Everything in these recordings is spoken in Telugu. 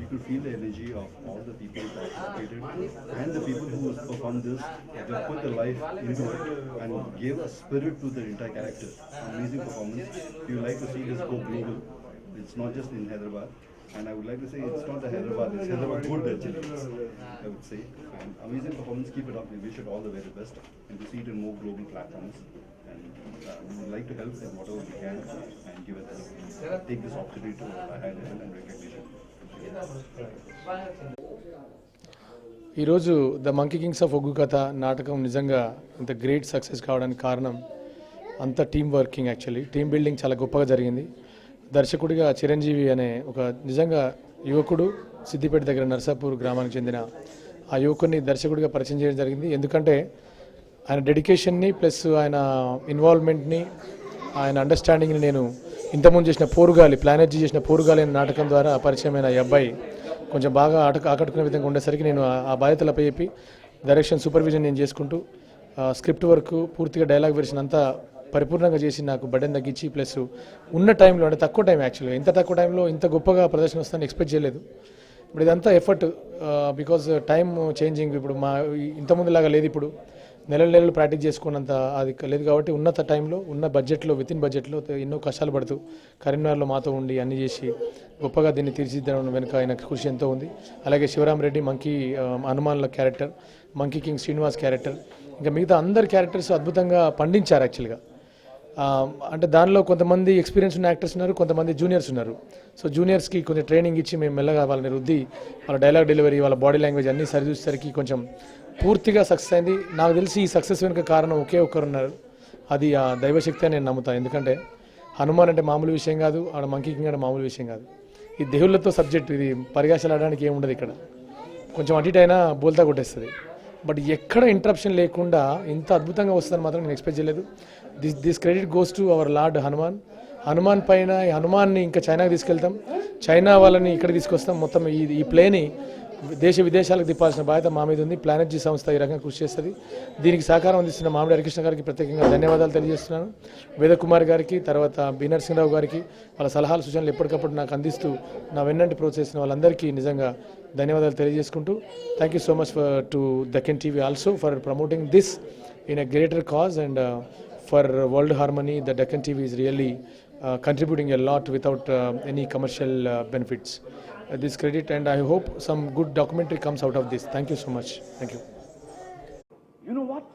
you could feel the energy of all the people who participated and the people who performed this. They put their life into it and gave a spirit to the entire character. Amazing performance. If you like to see this go global, it's not just in Hyderabad. And I would like to say it's not the Hyderabad, it's Hyderabad good actually. I would say. And amazing performance, keep it up. We wish it all the very best and to see it in more global platforms. And we would like to help in whatever we can and give it, take this opportunity to a high level and recognition. ఈరోజు ద మంకీ కింగ్స్ ఆఫ్ ఒగ్గు కథ నాటకం నిజంగా ఇంత గ్రేట్ సక్సెస్ కావడానికి కారణం అంత team working. Actually team building చాలా గొప్పగా జరిగింది. దర్శకుడిగా చిరంజీవి అనే ఒక నిజంగా యువకుడు సిద్దిపేట దగ్గర నర్సాపూర్ గ్రామానికి చెందిన ఆ యువకుడిని దర్శకుడిగా పరిచయం చేయడం జరిగింది. ఎందుకంటే ఆయన డెడికేషన్ని ప్లస్ ఆయన ఇన్వాల్వ్మెంట్ని ఆయన అండర్స్టాండింగ్ని నేను ఇంతకుముందు చేసిన పోరుగాలి ప్లానెర్జీ చేసిన పోరుగాలి అనే నాటకం ద్వారా పరిచయమైన ఈ అబ్బాయి కొంచెం బాగా ఆకట్టుకునే విధంగా ఉండేసరికి నేను ఆ బాధ్యతలపై చెప్పి డైరెక్షన్ సూపర్విజన్ నేను చేసుకుంటూ స్క్రిప్ట్ వర్క్ పూర్తిగా డైలాగ్ వెర్షన్ అంతా పరిపూర్ణంగా చేసి నాకు బడ్డెన్ తగ్గించి ప్లస్ ఉన్న టైంలో అంటే తక్కువ టైం యాక్చువల్గా ఇంత తక్కువ టైంలో ఇంత గొప్పగా ప్రదర్శన వస్తుందని ఎక్స్పెక్ట్ చేయలేదు. ఇప్పుడు ఇదంతా ఎఫర్ట్ బికాజ్ టైం చేంజింగ్. ఇప్పుడు మా ఇంతకుముందులాగా లేదు. ఇప్పుడు నెలలు ప్రాక్టీస్ చేసుకున్నంత అది లేదు కాబట్టి ఉన్నత టైంలో ఉన్న బడ్జెట్లో వితిన్ బడ్జెట్లో ఎన్నో కష్టాలు పడుతూ కరీంనగర్లో మాతో ఉండి అన్నీ చేసి గొప్పగా దీన్ని తీర్చిదిద్దడం వెనుక ఆయన కృషి ఎంతో ఉంది. అలాగే శివరామ్ రెడ్డి మంకీ హనుమాన్ల character, monkey king Srinivas character, ఇంకా మిగతా అందరి క్యారెక్టర్స్ అద్భుతంగా పండించారు యాక్చువల్గా. అంటే దానిలో కొంతమంది ఎక్స్పీరియన్స్ ఉన్న యాక్టర్స్ ఉన్నారు, కొంతమంది జూనియర్స్ ఉన్నారు. సో జూనియర్స్కి కొంచెం ట్రైనింగ్ ఇచ్చి మేము మెల్లగా వాళ్ళని రుద్ది వాళ్ళ డైలాగ్ డెలివరీ వాళ్ళ బాడీ లాంగ్వేజ్ అన్నీ సరిచూసేసరికి కొంచెం పూర్తిగా సక్సెస్ అయింది. నాకు తెలిసి ఈ సక్సెస్ వెనుక కారణం ఒకే ఒక్కరున్నారు, అది ఆ దైవశక్తి అని నేను నమ్ముతాను. ఎందుకంటే హనుమాన్ అంటే మామూలు విషయం కాదు, ఆడ మంకీ కింగ్ అంటే మామూలు విషయం కాదు. ఈ దేవుళ్ళతో సబ్జెక్ట్, ఇది పరిగాసలు ఆడడానికి ఏముండదు. ఇక్కడ కొంచెం అటు ఇటు అయినా బోల్తా కొట్టేస్తుంది. బట్ ఎక్కడ ఇంటరప్షన్ లేకుండా ఇంత అద్భుతంగా వస్తుందని మాత్రం నేను ఎక్స్పెక్ట్ చేయలేదు. This credit goes to our Lord Hanuman పైన. ఈ హనుమాన్ని ఇంకా చైనాకి తీసుకెళ్తాం, చైనా వాళ్ళని ఇక్కడ తీసుకొస్తాం. మొత్తం ఈ ప్లేని దేశ విదేశాలకు తిప్పాల్సిన బాధ్యత మా మీద ఉంది. ప్లానెర్జీ సంస్థ ఈ రకంగా కృషి చేస్తుంది. దీనికి సహకారం అందిస్తున్న మామిడి హరికృష్ణ గారికి ప్రత్యేకంగా ధన్యవాదాలు తెలియజేస్తున్నాను. వేదకుమార్ గారికి, తర్వాత బి నరసింహరావు గారికి వాళ్ళ సలహాలు సూచనలు ఎప్పటికప్పుడు నాకు అందిస్తూ నా వెన్నంటి ప్రోత్సహిస్తున్న వాళ్ళందరికీ నిజంగా ధన్యవాదాలు తెలియజేసుకుంటూ thank you so much to Deccan TV also for promoting this in a greater cause and for world harmony. The Deccan TV is really contributing a lot without any commercial benefits. This credit, and I hope some good documentary comes out of this. Thank you so much. Thank you. You know what?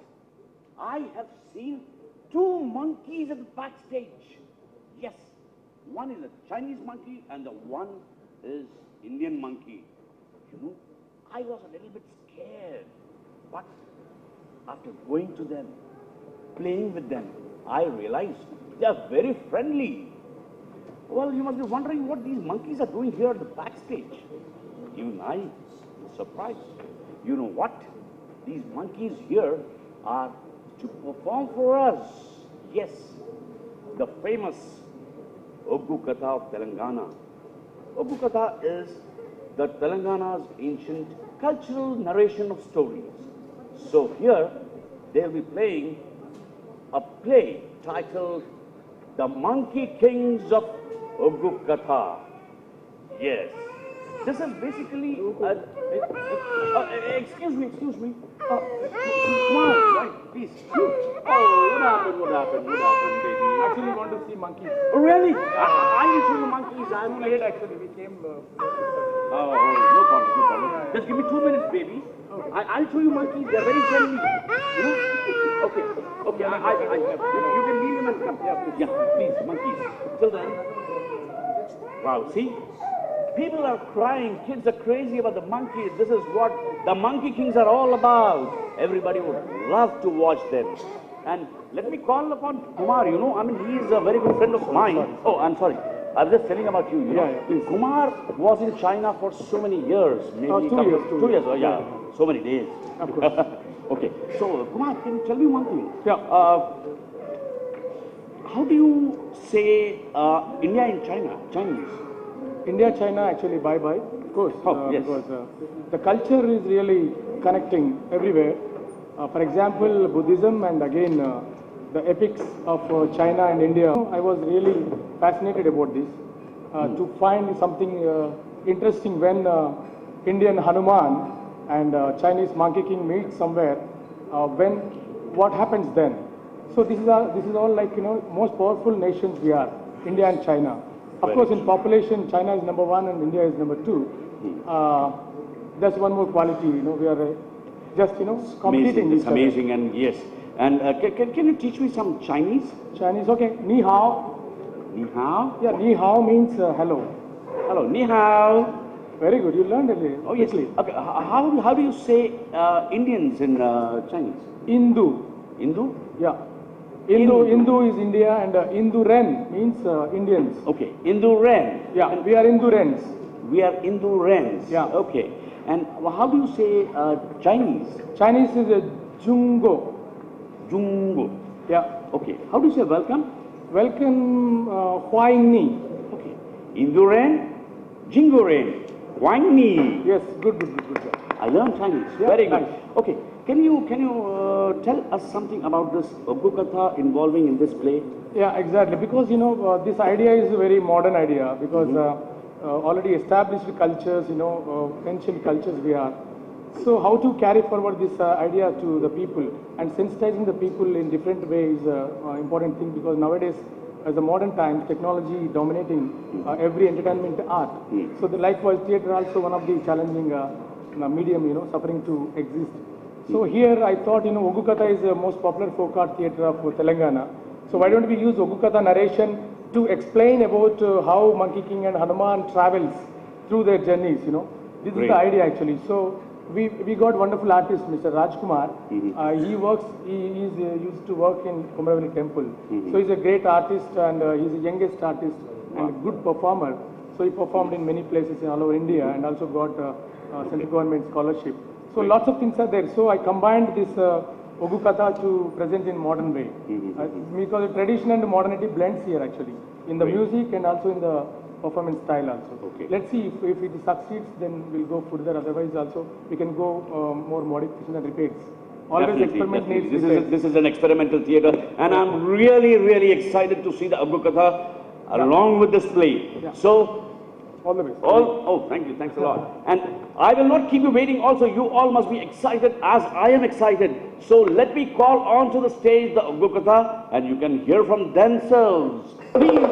I have seen two monkeys at the backstage. Yes, one is a Chinese monkey and the one is Indian monkey. You know, I was a little bit scared, but after going to them, playing with them, I realized they are very friendly. Well, you must be wondering what these monkeys are doing here at the backstage. Even I was surprised. You know what? These monkeys here are to perform for us. Yes, the famous Oggu Katha of Telangana. Oggu Katha is the Telangana's ancient cultural narration of stories. So here they will be playing a play titled The Monkey Kings of Oggu Katha. Yes. This is basically excuse me. Come on, right, please. Oh, what happened, baby? Actually, we want to see monkeys. Oh, really? I will show you monkeys. I'm late Actually, we came. no problem. Just give me 2 minutes, baby. I'll show you monkeys. They're very friendly. Okay. You can leave them and come. Yeah, please, monkeys. Till then. Wow, see? People are crying. Kids are crazy about the monkeys. This is what the Monkey Kings are all about. Everybody would love to watch them. And let me call upon Kumar, you know. I mean, he is a very good friend of mine. Oh, I'm sorry. I was just telling about you, you know. Kumar was in China for so many years. Maybe 2 years. 2 years. Oh, yeah. So many days. Of course. Okay. So, Kumar, can you tell me one thing? Yeah. How do you say India in China? Chinese? India, China, actually, bye-bye. Of course. Yes. Because the culture is really connecting everywhere. For example, Buddhism and again the epics of China and India. I was really fascinated about this. To find something interesting when Indian Hanuman and Chinese Monkey King meet somewhere. When what happens then? So this is all like most powerful nations we are, India and China. Of course, in population, China is number 1 and India is number 2. That's one more quality. We are just competing. Amazing, it's amazing, and yes. And can you teach me some Chinese? Chinese, okay. Ni hao. Ni hao? Yeah, ni hao means hello. Hello, ni hao. Very good. You learned it. Oh yes. Okay. How do you say Indians in Chinese? Hindu. Hindu? Yeah. Hindu is India, and Induren means Indians. Okay. Induren. Yeah, we are Indurens. We are Indurens. Yeah. Okay. And how do you say Chinese? Chinese is Jungo. Jungo. Yeah. Okay. How do you say welcome? Welcome, Huang Ni. Okay. Induren, Jingoren, Huang Ni. Yes, good. I learned Chinese. Yeah, Very good. nice. Okay. Can you tell us something about this Ogukatha involving in this play? Yeah, exactly. Because this idea is a very modern idea. Because already established cultures, ancient cultures we are. So how to carry forward this idea to the people and sensitizing the people in different ways is an important thing, because nowadays, as a modern times, technology dominating every entertainment art. So likewise, theatre also one of the challenging medium, suffering to exist. So here I thought, Ogukatha is the most popular folk art theatre of Telangana. So why don't we use Ogukatha narration to explain about how Monkey King and Hanuman travels through their journeys, This Great. is the idea actually. So we got wonderful artist, Mr. Rajkumar. He is used to work in Kumaravali temple. So he's a great artist, and he's the youngest artist and a good performer. So he performed in many places in all over India and also got central government scholarship. So lots of things are there. So I combined this Ogukatha to present in modern way. Because the tradition and the modernity blends here actually, in the music and also in the performance style also. Okay. Let's see if it succeeds, then we'll go further. Otherwise also we can go more modification and repeats. Always Definitely, experiment definitely. needs This repeats. is an experimental theatre, and I'm really excited to see the Ogukatha along with this play. Yeah. So, All the best. thank you, thanks a lot. And I will not keep you waiting. Also, you all must be excited as I am excited. So let me call on to the stage the Ogukatha, and you can hear from themselves. Please.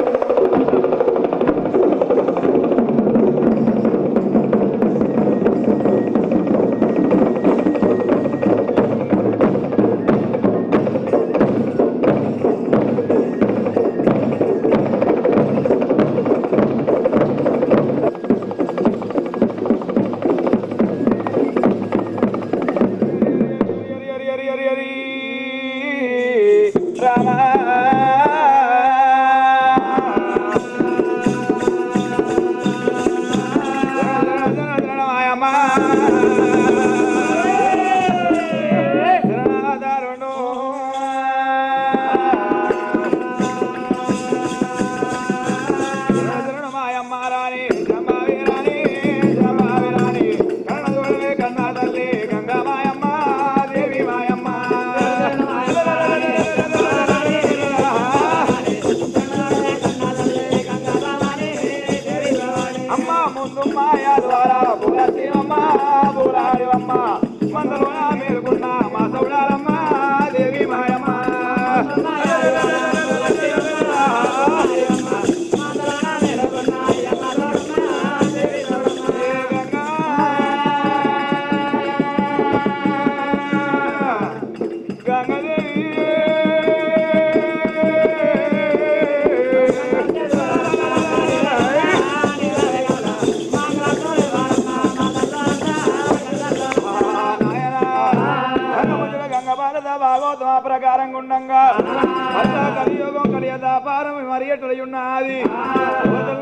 కలియుగం కలియదాపారం మరియటయున్నది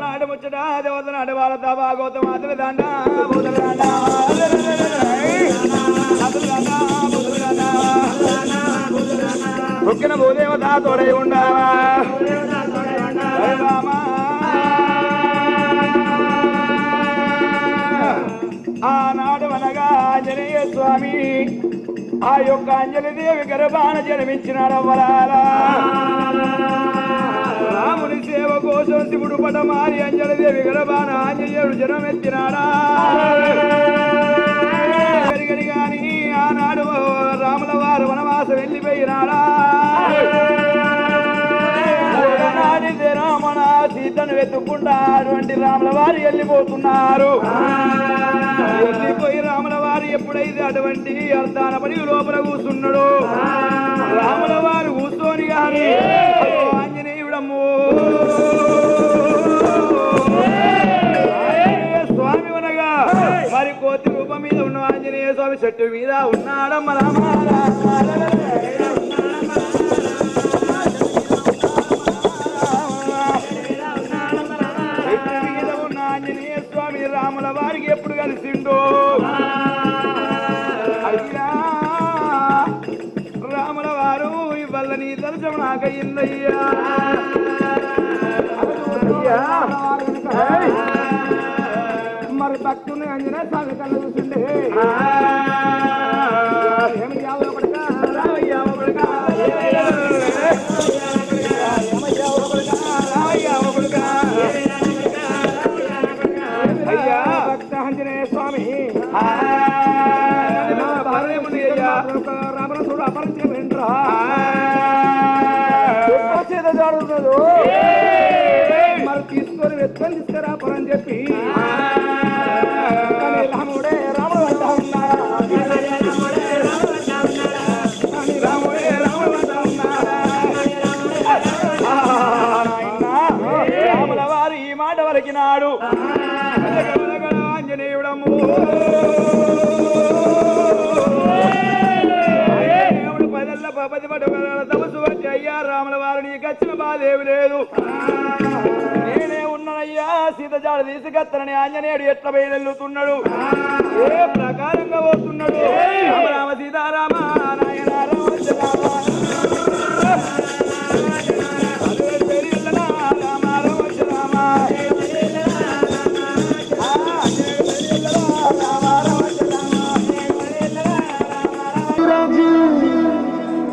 నాడు ముచ్చట దేవతనాడు భారత భాగవత మాతల దండ ముఖ్యన భూదేవత తోడై ఉండావా ఆనాడు అనగా ఆంజనేయ స్వామి ఆ యొక్క అంజలిదేవి గర్భాన జన్మించినాడు రాముని దేవ కోసం శివుడు పటమారి అంజలి దేవి గర్భాన ఆంజనేయుడు జనమెత్తినాడా గాని ఆనాడు రాముల వారు వనవాసం వెళ్ళిపోయినాడా నాడితే రామణ సీతను వెతుక్కుంటా అటువంటి రాముల వారు వెళ్ళిపోతున్నారు. వెళ్ళిపోయి రాముల వారు ఎప్పుడైతే అటువంటి అర్థాన పడి లోపల కూర్చున్నాడు రాముల వారు కూర్చొని గాని ఆంజనేయుడమ్ము స్వామి అనగా మరి కోతి రూపం మీద ఉన్న ఆంజనేయ స్వామి చెట్టు మీద ఉన్నాడమ్మ రామ రాముల వారికి ఎప్పుడు కలిసిండో అయ్యా రాముల వారు ఇవల్ల నీ దర్శనం నాకయ్యిందయ్యా మరి భక్తుని అంజనే స్వామి కళ్ళ చూసిండే అయ్యా భక్త ఆంజనేయ స్వామి రామరసుడు అపరిచయం ఏంట్రా జాడుతున్నాడు మరి తీసుకొని వెతుకొని తీసుకురా పరని చెప్పి రాముడే రాముడు అంటా ఉన్నాడా రాముడే రాముడు అంటా ఉన్నాడా రాముల వారు ఈ మాట వరకినాడు ఆంజనేయుడము పది పట్టుకల తపస్సు వచ్చి అయ్యా రాముల వారు నీకు వచ్చిన బాధేమి లేదు నేనే ఉన్నానయ్యా సీత జాడ తీసుకెత్తనని ఆంజనేయుడు ఎట్ల బయలుతున్నాడు ఏ ప్రకారంగా పోతున్నాడు రామ సీతారామ నాయన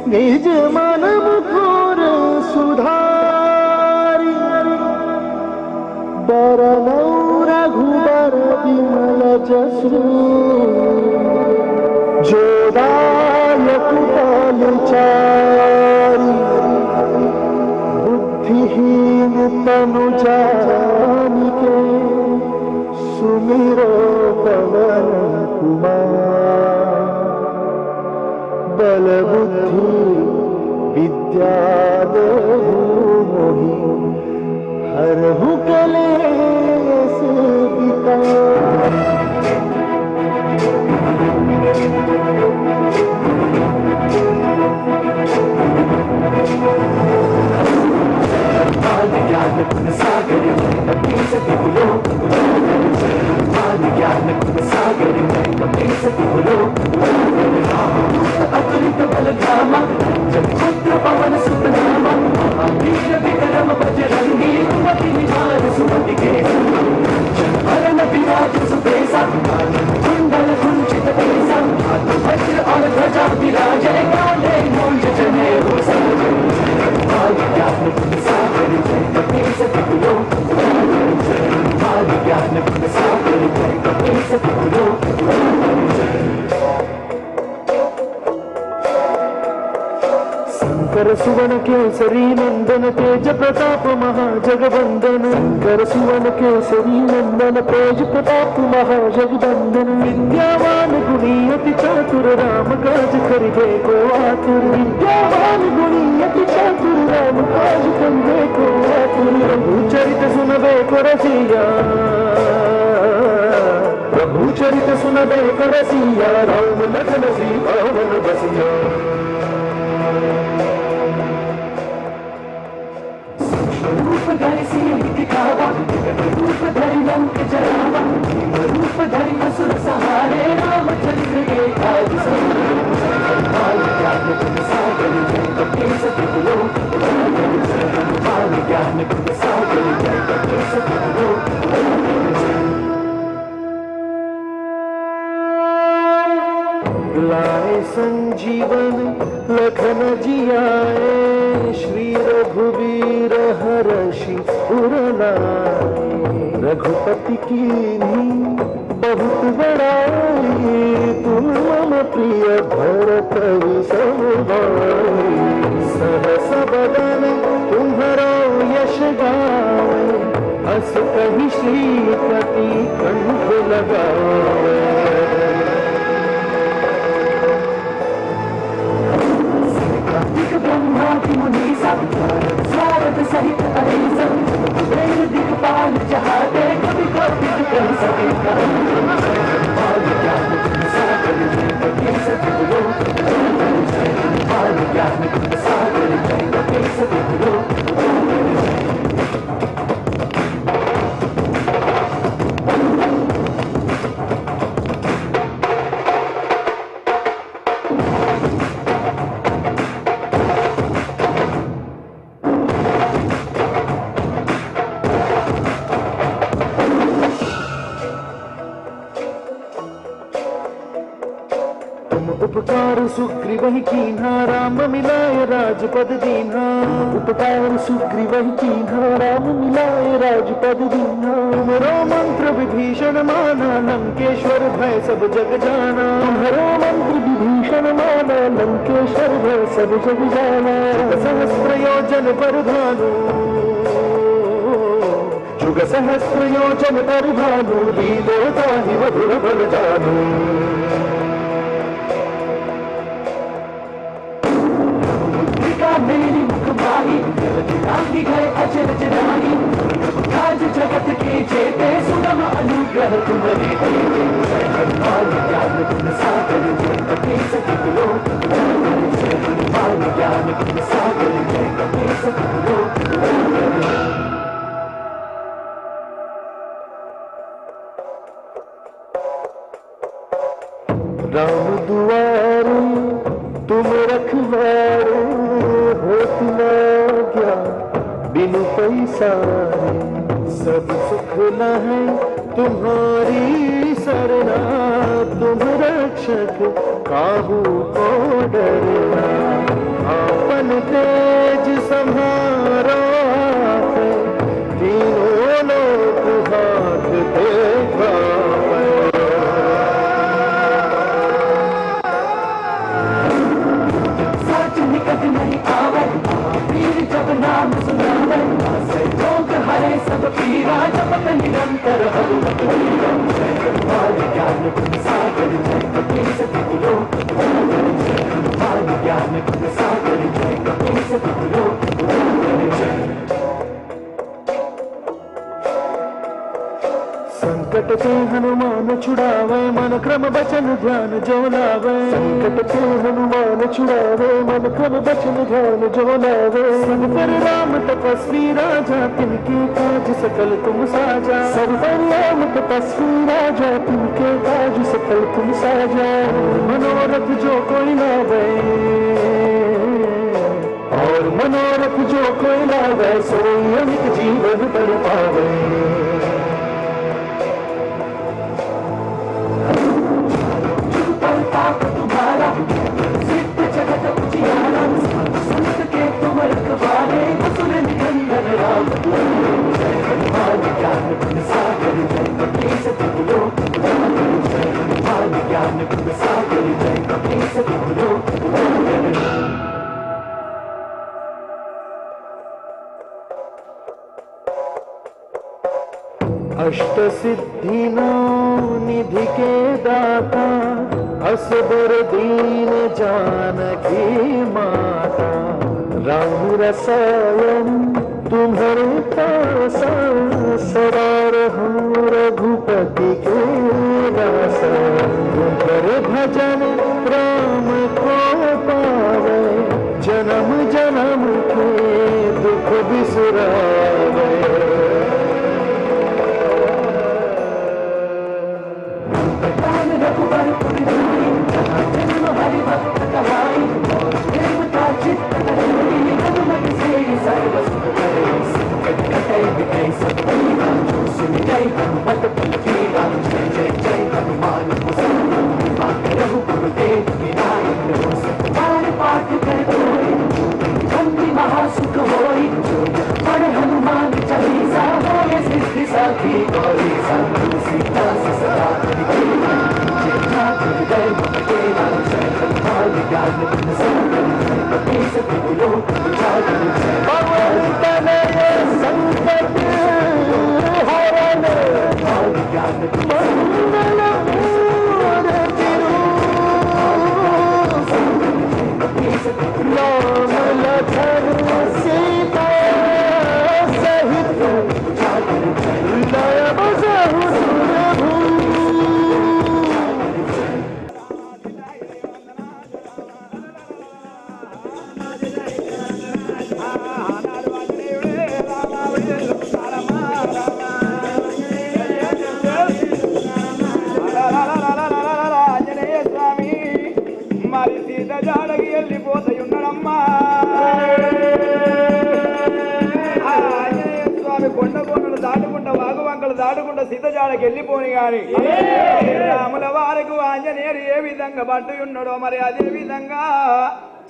निज मन मुखर सुधारी बरनौ रघुबर विमल जसु जोदायक बलचारी बुद्धिहीन तनु जानिके सुमिरो पवन कुमार बल बुद्धि विद्या देहु मोहि हरहु कलेश विकार ज्ञान गुण सागर कपी सती बोलो ज्ञान गुण सागर कपी सती बोलो अतुलित बल धामा जगपुत्र पवन सुत नामा वीर विक्रम बजरंगी कुमति निवार सुमति के जनहरण विराज सुबेसा कुंडल कुंचित केसा वज्र और ध्वजा विराजे काले मूंज जने हो ज्ञान गुण सागर कपी सती बोलो ज्ञान गुण सागर कपी सती बोलो शंकर सुवन केसरी नंदन तेज प्रताप महाजगवंदन शंकर सुवन केसरी नंदन तेज प्रताप महाजगवंदन विद्यावान गुणी अति चातुर राम काज करिबे को आतुर विद्यावान गुणी अति चातुर राम काज करिबे को आतुर प्रभु चरित सुनबे को रसिया प्रभु चरित सुनबे को रसिया राम लखन सीता वन बसिया रूप धरि सिंह दिखावा रूप धरि लंक जरावा रूप धरि असुर सहारे रामचंद्र के काज ज्ञान गुण सागर कपी सती बोलो ज्ञान गुण सागर कपी सती बोलो लाए संग जीवन लखन जियाए, श्री रघुवीर हर्षि उर लाए। रघुपति कीन्ही बहुत बड़ाई, तुम मम प्रिय भरत सब भाई। सहस बदन तुम्हारो यश गावे, अस कहि श्रीपति कंठ लगावे। ब्रह्मादि मुनि सब स्वागत सहित अहिसन, वेद दिक्पाल जहाते कवि कपित कर सके ज्ञान सागर जय सतगुरु, ज्ञान सागर जय सतगुरु। उपकार सुग्रीवहि कीन्हा, राम मिलाय राजपद दीन्हा। उपकार सुग्रीवहि कीन्हा, राम मिलाय राजपद दीन्हा। तुम्हारो मंत्र विभीषण माना, लंकेश्वर भय सब जग जाना। तुम्हारो मंत्र विभीषण माना, लंकेश्वर भय सब जग जाना। सहस्त्र योजन पर भानु, जुग सहस्त्र योजन पर भानु, लीलो ताहि मधुर बल जानु। मेरी मुखबाही राखी गए अचरज राही, काज जगत के जेते सुगम अनुग्रह तुम्हारे। ज्ञान गुण सागर जय कपि सतगुरु, ज्ञान गुण सागर जय कपि सतगुरु। राम दुआरे तुम रखवारे, होत न ज्ञान बिनु पैसारे। सब सुख न है तुम्हारी सरना, तुम रक्षक काहू को डरना। आपन तेज सम्हारो आपे, तीनों लोक हाथ देखा। निकट नहीं आवे, वीर जब नाम सुनावे। से रोग हरे सब पीरा, जपत निरंतर हनुमत वीरा। ज्ञान गुण सागर जय कपि सतगुरु, ज्ञान गुण सागर जय कपि सतगुरु। संकट ते हनुमान छुड़ावे, मन क्रम बचन ध्यान जो लावे। संकट ते हनुमान छुड़ावे, मन क्रम बचन ध्यान जो लावे। सब पर राम तपस्वी राजा, तिनके काज सकल तुम साजा। सब पर राम तपस्वी राजा, तिनके काज सकल तुम साजा। मनोरथ जो कोई लावे, और मनोरथ जो कोई लावे, सोई अमित जीवन पर पावे। तुम्हारा सिद्ध जगत उजियारा, संत के तुम रखवारे, असुर निकंदन राम। ज्ञान गुण सागर जय कपि सतगुरु, ज्ञान गुण सागर जय कपि सतगुरु। अष्ट सिद्धि नौ निधि के दाता, असबर दीन जानकी माता। राम रसायन तुम्हारे पासा, सदा रहो रघुपति के दासा। तुम्हारे भजन राम को पावे, जन्म जन्म के दुख बिसरावे। रघुबर पुर धूरी, जन्म हरि भक्त कहाई। देवता चित्त धरी, हनुमत से सर्व सुख करे। संकट कटे बिकै सब पीरा, जो सुन जय हनुमत पल जीरा। जय जय जय हनुमान को रघुपुर देव विनायक। पाठ कर कोई बंदी महासुख होई पढ़े हनुमान चालीसा होए सिद्धि साखी गौरी संत सीता सदा जितना हृदय तेरा भाग्य ज्ञान संकट सभी लोग पवन तनय संकट हरण भाग्य ज्ञान मंगल राम लखन सीता सहित लय बसहु ఆంజనేయ స్వామి మరి సీత జాడకి వెళ్ళిపోతాయున్నాడమ్మా. ఆంజనేయ స్వామి కొండ కొండలు దాటుకుంటా వాగు వంకలు దాటుకుంటా సీత జాడకి వెళ్ళిపోని గాని రాముల వారికి ఆంజనేయుడు ఏ విధంగా పట్టుయున్నాడో మరి అదే విధంగా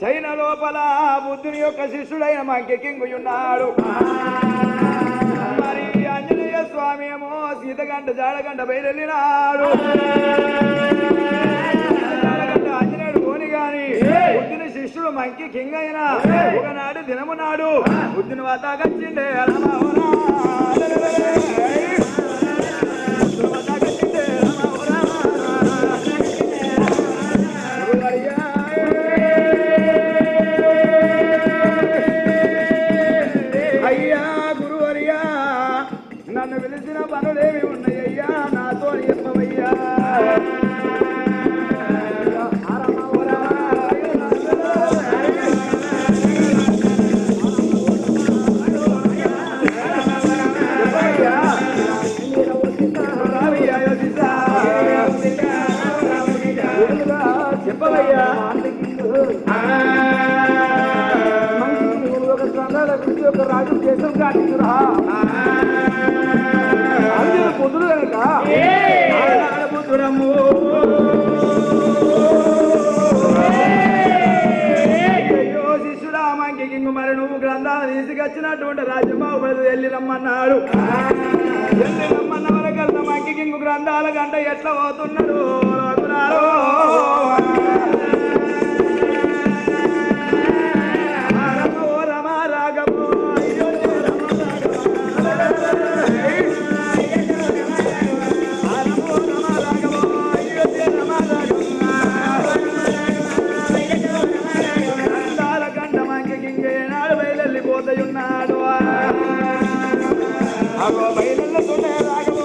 చైన లోపల బుద్ధుని యొక్క శిష్యుడైన మంకెక్కింగున్నాడు. మరి ఆంజనేయ స్వామి ఏమో సీతగంట జాడగంట బయలునాడు. ఆంజనేయుడు పోని గాని బుద్ధుని శిష్యుడు మంకి కింగ్ అయినా ఒకనాడు దినము నాడు బుద్ధుని వాతాకొచ్చిండే అయ్యా గురువర్యా నన్ను పిలిచిన పనులేమి ఉన్నాయ్యా నాతో చెప్పవయ్యా. చెప్పవయ్యా ఒక రాజు కేసం కాటిరా పొద్దులు కనుక బుద్ధురమ్ము అయ్యో శిష్యుడా మంకి మరి నువ్వు గ్రంథాలు తీసుకొచ్చినటువంటి రాజ్యబాబు వెళ్ళి రమ్మన్నాడు. వెళ్ళి రమ్మన్న వరకల్లా మంకి కింగు గ్రంథాల గంట ఎట్లా పోతున్నాడు పోతాయున్నాడు. అగో బయలుతుండే రాగమో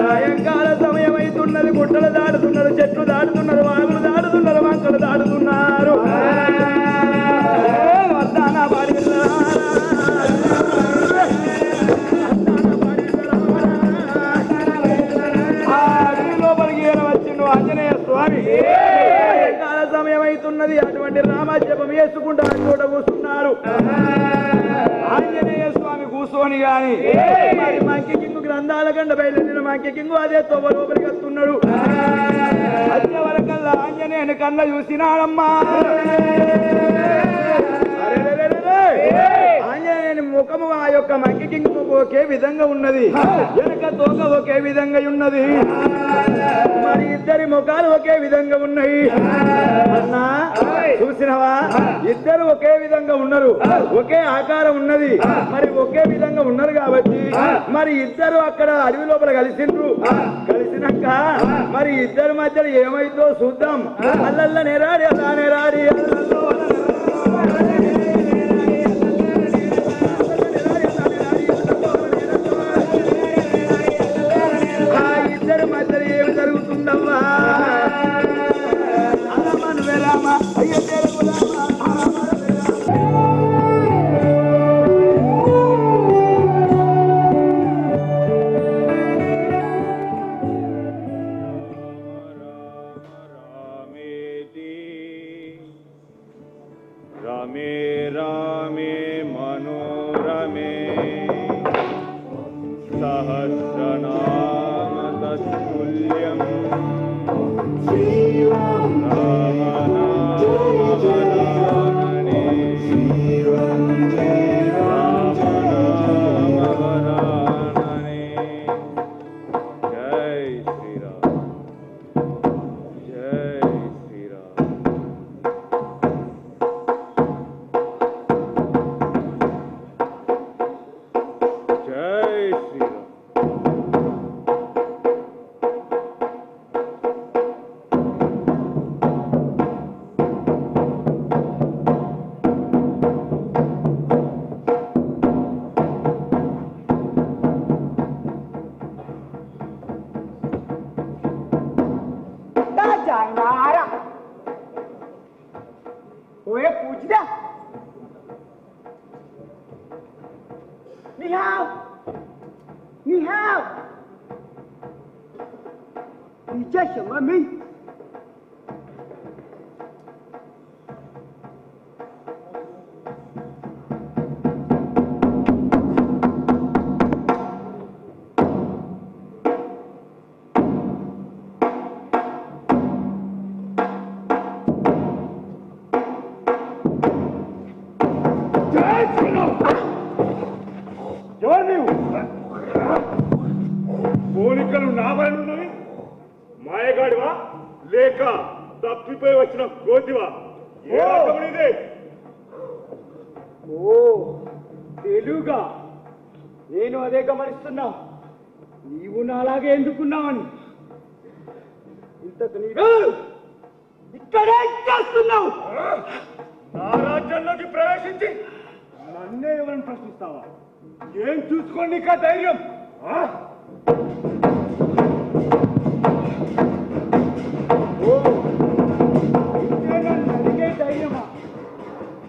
సాయంకాల సమయం అవుతున్నది. గుట్టలు దాటుతున్నారు, చెట్లు దాటుతున్నారు, వాగులు దాటుతున్నారు, వంకలు దాటుతున్నారు. వస్తానా పాడి లోపలికి వచ్చిండు ఆంజనేయ స్వామి. సాయంకాల సమయం అవుతున్నది. అటువంటి రామజపం వేసుకుంటూ ఆ చోట కూర్చున్నారు. ఆంజనేయ స్వామి కూర్చొని గాని మరి మంకి కింగు గ్రంథాల కండ బయలుదేరిన మంకి కింగు అదే తోవ లోపలికి వస్తున్నాడు. వచ్చే వరకల్లా ఆంజనేయుని కన్న చూసినాడమ్మా. ఆంజనేయుని ముఖము ఆ యొక్క మంకి కింగు ఒకే విధంగా ఉన్నది, వెనక తోక ఒకే విధంగా ఉన్నది, మరి ఇద్దరి ముఖాలు ఒకే విధంగా ఉన్నాయి. అన్నా చూసినవా, ఇద్దరు ఒకే విధంగా ఉన్నారు, ఒకే ఆకారం ఉన్నది, మరి ఒకే విధంగా ఉన్నారు కాబట్టి మరి ఇద్దరు అక్కడ అడవి లోపల కలిసిండ్రు. కలిసినాక మరి ఇద్దరి మధ్యలో ఏమైందో చూద్దాం. అల్లల్ల నేరాడి అలా నేరాడి ఇద్దరి మధ్యలో ఏమి జరుగుతుందమ్మా. అలమ్మ నువ్వే రామా, అయ్యో రమే రామే మనోరమే సహస్రనామ తత్తుల్యం రామనామవరాననే రామనామవరాననే. జై శ్రీరామ్, జై శ్రీరామ్. జై శ్రీరామ్. ओए पूछ दे निहाव निहाव नीचे शमा में ఎవరు నీవు? పోలికలు నా వలన ఉన్నవి. మాయగాడివా లేక తప్పిపోయి వచ్చిన కోతివా? ఏ రకం ఇదే? ఓ తెలుగా నేను అదే గమనిస్తున్నా. నీవు నాలాగే ఎందుకున్నావని ఇంతకు నీవు ఇక్కడే చేస్తున్నావు. నా రాజ్యంలోకి ప్రవేశించి నన్నే ఎవరిని ప్రశ్నిస్తావా? ఏం చూసుకోండి ఇక ధైర్యం? అడిగే ధైర్యమా?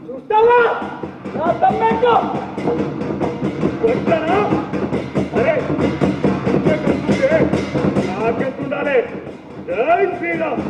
చూస్తావా నా తమ్మేంటో? వచ్చానా? అరే నాకెంతుండాలి? జై శ్రీరామ్.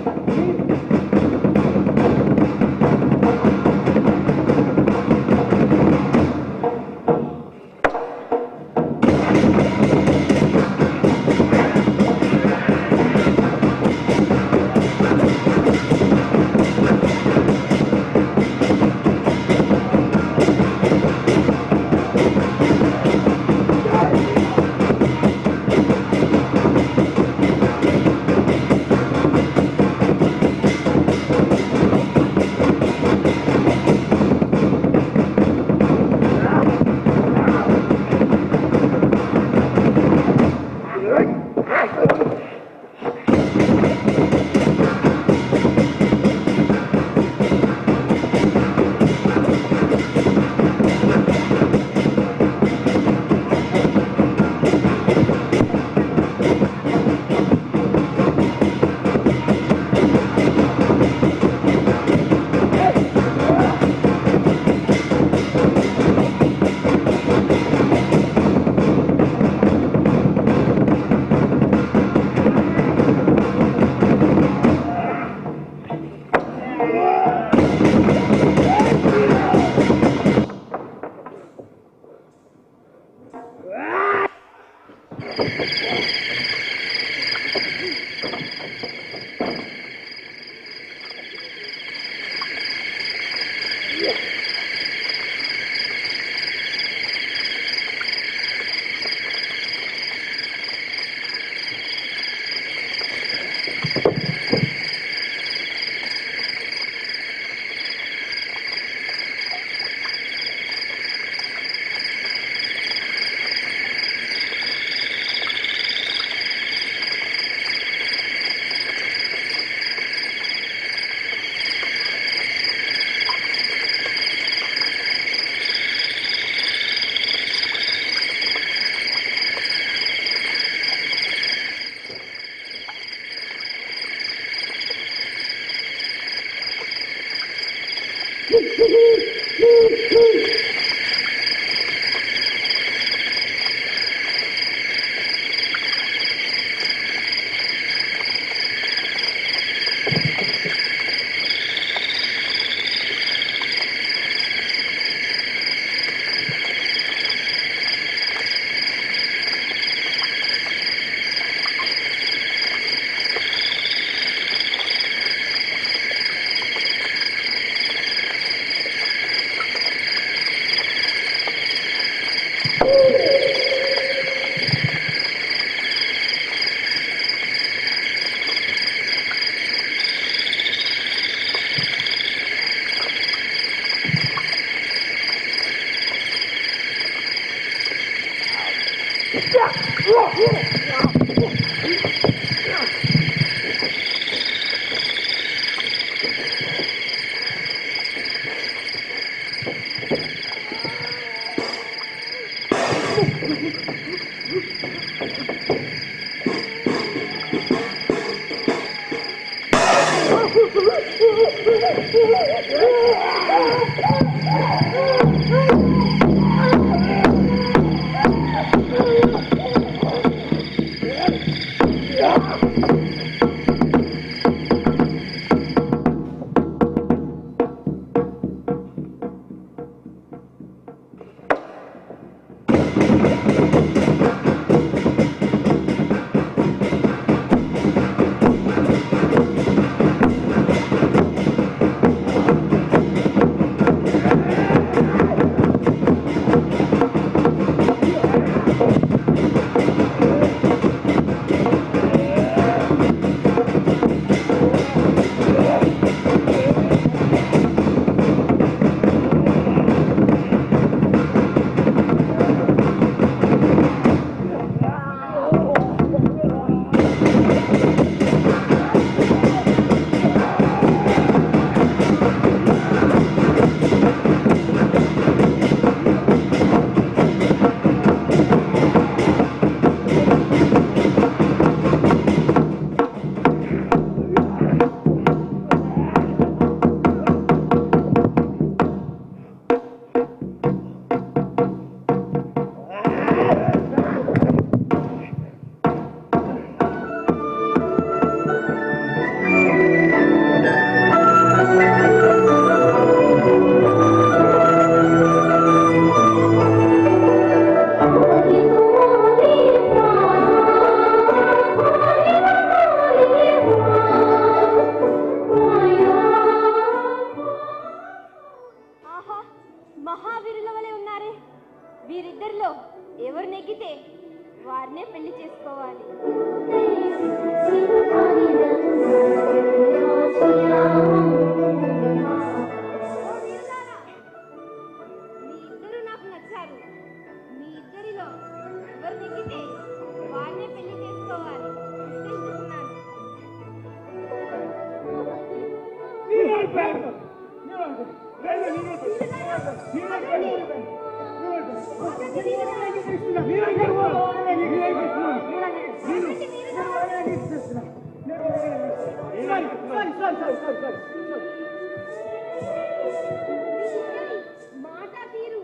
మాట తీరు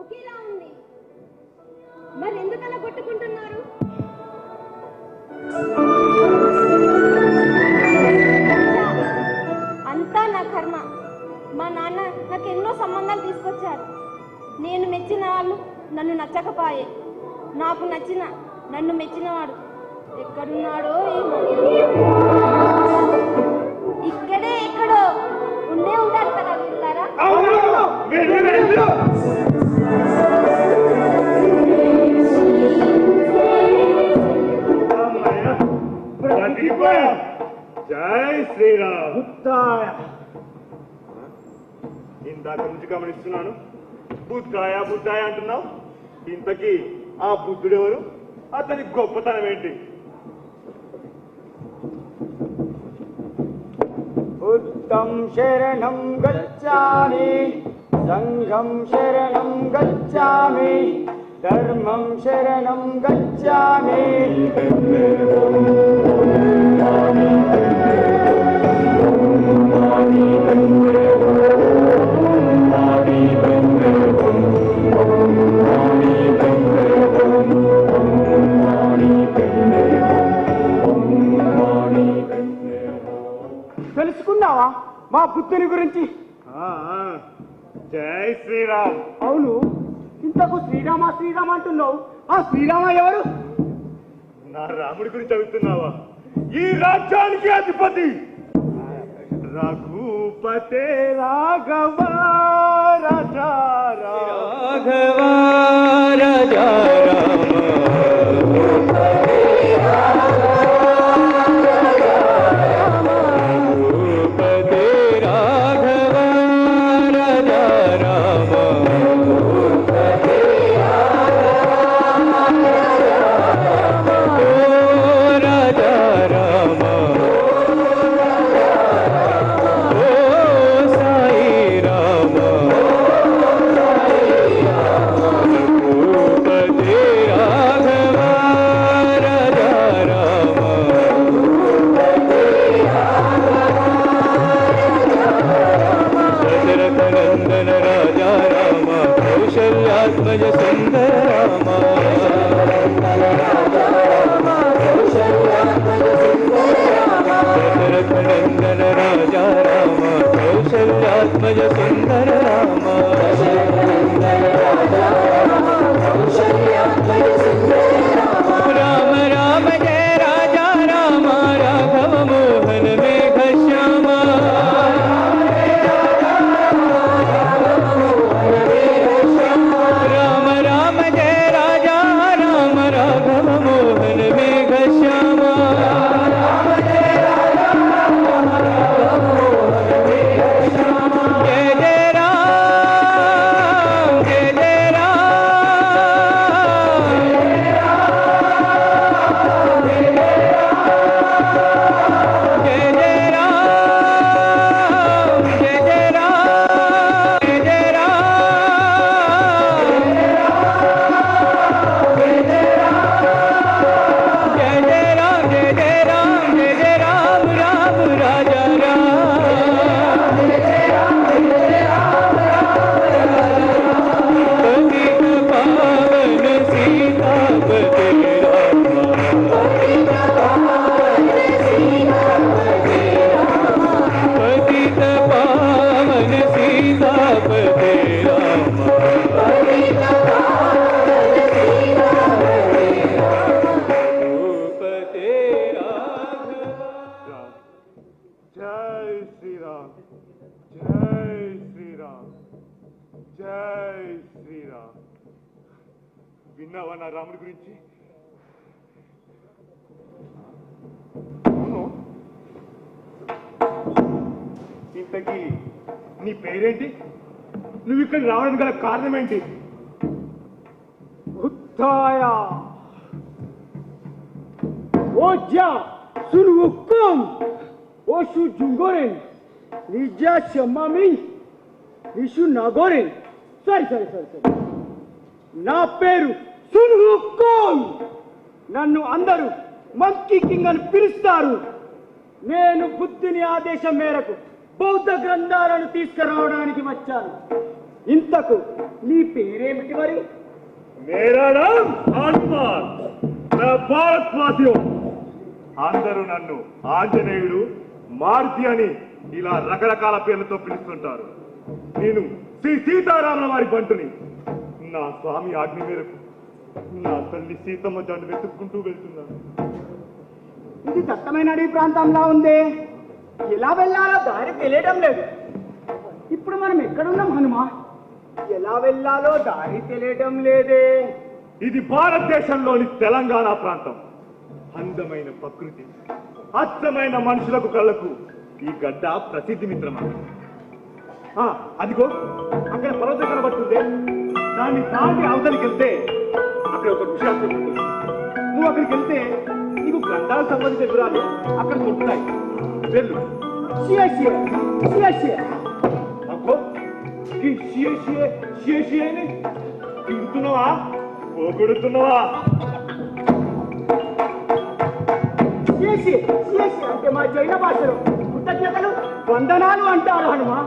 ఒకేలా ఉంది, మరి ఎందుకలా కొట్టుకుంటున్నారు? అంతా నా కర్మ. మా నాన్న నాకు ఎన్నో సంబంధాలు తీసుకొచ్చారు. నేను మెచ్చిన వాళ్ళు నన్ను నచ్చకపాయే. నాకు నచ్చిన నన్ను మెచ్చినవాడు ఎక్కడున్నాడో ఏమో. ఇక్కడే ఎక్కడో ఉండే ఉంటారు కదా వీళ్ళారా. జై శ్రీరామ్. ఇందాక నుంచి గమనిస్తున్నాను, బుద్ధాయ బుద్ధాయ అంటున్నావు. ఇంతకీ ఆ బుద్ధుడెవరు? అతని గొప్పతనం ఏంటి? బుద్ధం శరణం గచ్ఛామి, సంఘం శరణం గచ్ఛామి, ధర్మం శరణం గచ్ఛామి. తెలుసుకున్నావా మా బుద్ధుని గురించి? జై శ్రీరామ్. అవును, ఇంతకు శ్రీరామ శ్రీరామ అంటున్నావు. ఆ శ్రీరామ ఎవరు? నా రాముడి గురించి చదువుతున్నావా? ఈ రాజ్యానికి అధిపతి రఘుపతే రాఘవ రాజా రాఘవ రాజా విన్నావా నా రాముడి గురించి? అవును, ఇంతకీ నీ పేరేంటి? నువ్వు ఇక్కడ రావడానికి గల కారణం ఏంటి? బుద్ధాయ ఓ జా సున్ ఉక్కం ఓ షు జుంగోరెన్ Nija Shamami, Nishu Nagore. Sorry. నా పేరు సున్ హుకోంగ్. నన్ను అందరూ మంకీ కింగ్ అని పిలుస్తారు. నేను బుద్ధుని ఆదేశం మేరకు బౌద్ధ గ్రంథాలను తీసుకురావడానికి వచ్చాను. ఇంతకు నీ పేరేమిటి మరి? మేరా నామ్ హనుమాన్. నా భారత్వాసియో. అందరూ నన్ను ఆంజనేయుడు, మారుతి అని ఇలా రకరకాల పేర్లతో పిలుస్తుంటారు. నేను శ్రీ సీతారాముల వారి బంటుని. నా స్వామి ఆజ్ఞ మేరకు నా తల్లి సీతమ్మ జండు వెతుక్కుంటూ వెళ్తున్నాను. ఇది దట్టమైన అడవి ప్రాంతంలా ఉంది. ఎలా వెళ్ళాలో దారి తెలియడం లేదు. ఇప్పుడు మనం ఎక్కడున్నాం హనుమా? ఎలా వెళ్ళాలో దారి తెలియడం లేదే. ఇది భారతదేశంలోని తెలంగాణ ప్రాంతం. అందమైన ప్రకృతి, అచ్చమైన మనుషులకు కళ్ళకు ఈ గడ్డ ప్రసిద్ధి మిత్రమా. అదిగో అక్కడ పర్వతం కనబడుతుంది. దాన్ని దాటి అవతలికి వెళ్తే అక్కడ ఒక విషయాలు ఉంటుంది. నువ్వు అక్కడికి వెళ్తే నీకు గ్రంథాలకు సంబంధించిన వివరాలు అక్కడ దొరుకుతాయి. వెళ్ళు. అబ్బో, ఈ షియే తింటున్నావా, పోగొడుతున్నావా? అంటే మా జైన భాషలో కృతజ్ఞతలు, వందనాలు అంటారు హనుమా.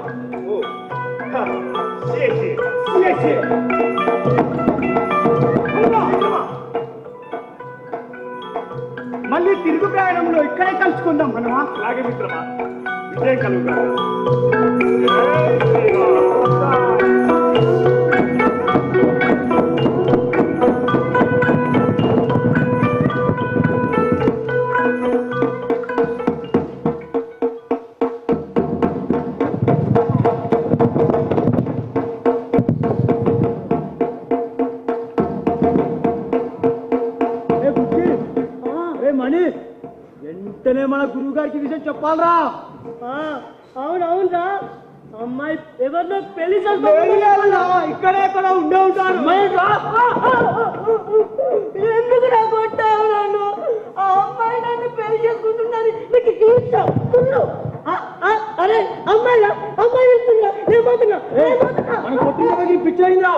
మళ్ళీ తిరుగు ప్రయాణంలో ఇక్కడే కలుసుకుందాం హనుమా. అలాగే మిత్రమా, విజయం కలుగుతారు. వెంటనే మన గురువు గారికి విషయం చెప్పాలరా. అవునవునరా, అమ్మాయి ఎవరినో పెళ్లి ఇక్కడే ఎక్కడ ఉండే ఉంటారు. ఎందుకు నా కొట్టావు నన్ను? ఆ అమ్మాయి నన్ను పెళ్లి చేసుకుంటున్నది నీకు ఇష్టం? అరే అమ్మాయి వెళ్తుందా? నేను కొట్టిన పిచ్చయిందా?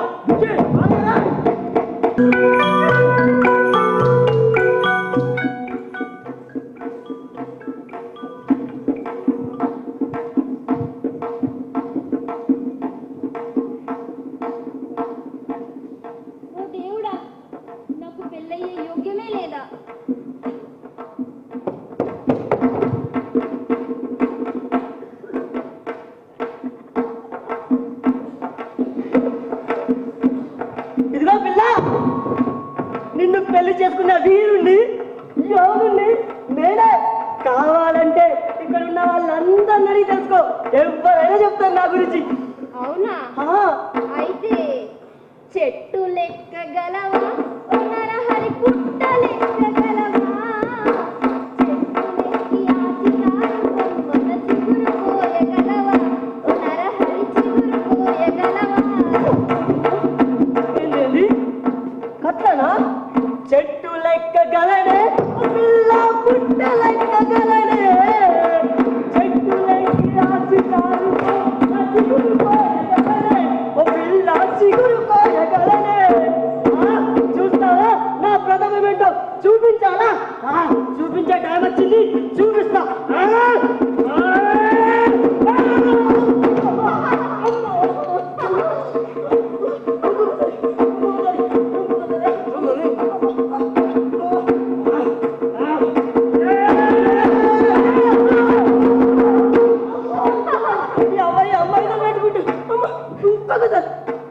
నిన్ను పెళ్లి చేసుకున్న వీరుణ్ణి, యోగుణ్ణి నేనే. కావాలంటే ఇక్కడ ఉన్న వాళ్ళందరినీ తెలుసుకో, ఎవరైనా చెప్తారు నా గురించి. అవునా? అయితే చెట్టు లెక్కగలవా, నరహరి పుట్ట లెక్కగలవా? చెట్టు లెక్కి ఆశికారు కొమ్మల చిగురు కోయగలవా, నరహరి చిగురు కోయగలవా? ఏంటి కట్టనా? చెట్టు లెక్కగలనే, పిల్ల పుట్ట లెక్కగలనే. చెట్టు లెక్కి ఆశికారు కొమ్మల చిగురు కోయగలనే, పిల్ల చిగురు కోయగలనే. చూస్తావా నా ప్రథమ ఏంటో? చూపించాలా? చూపించే టైం వచ్చింది, చూపిస్తా.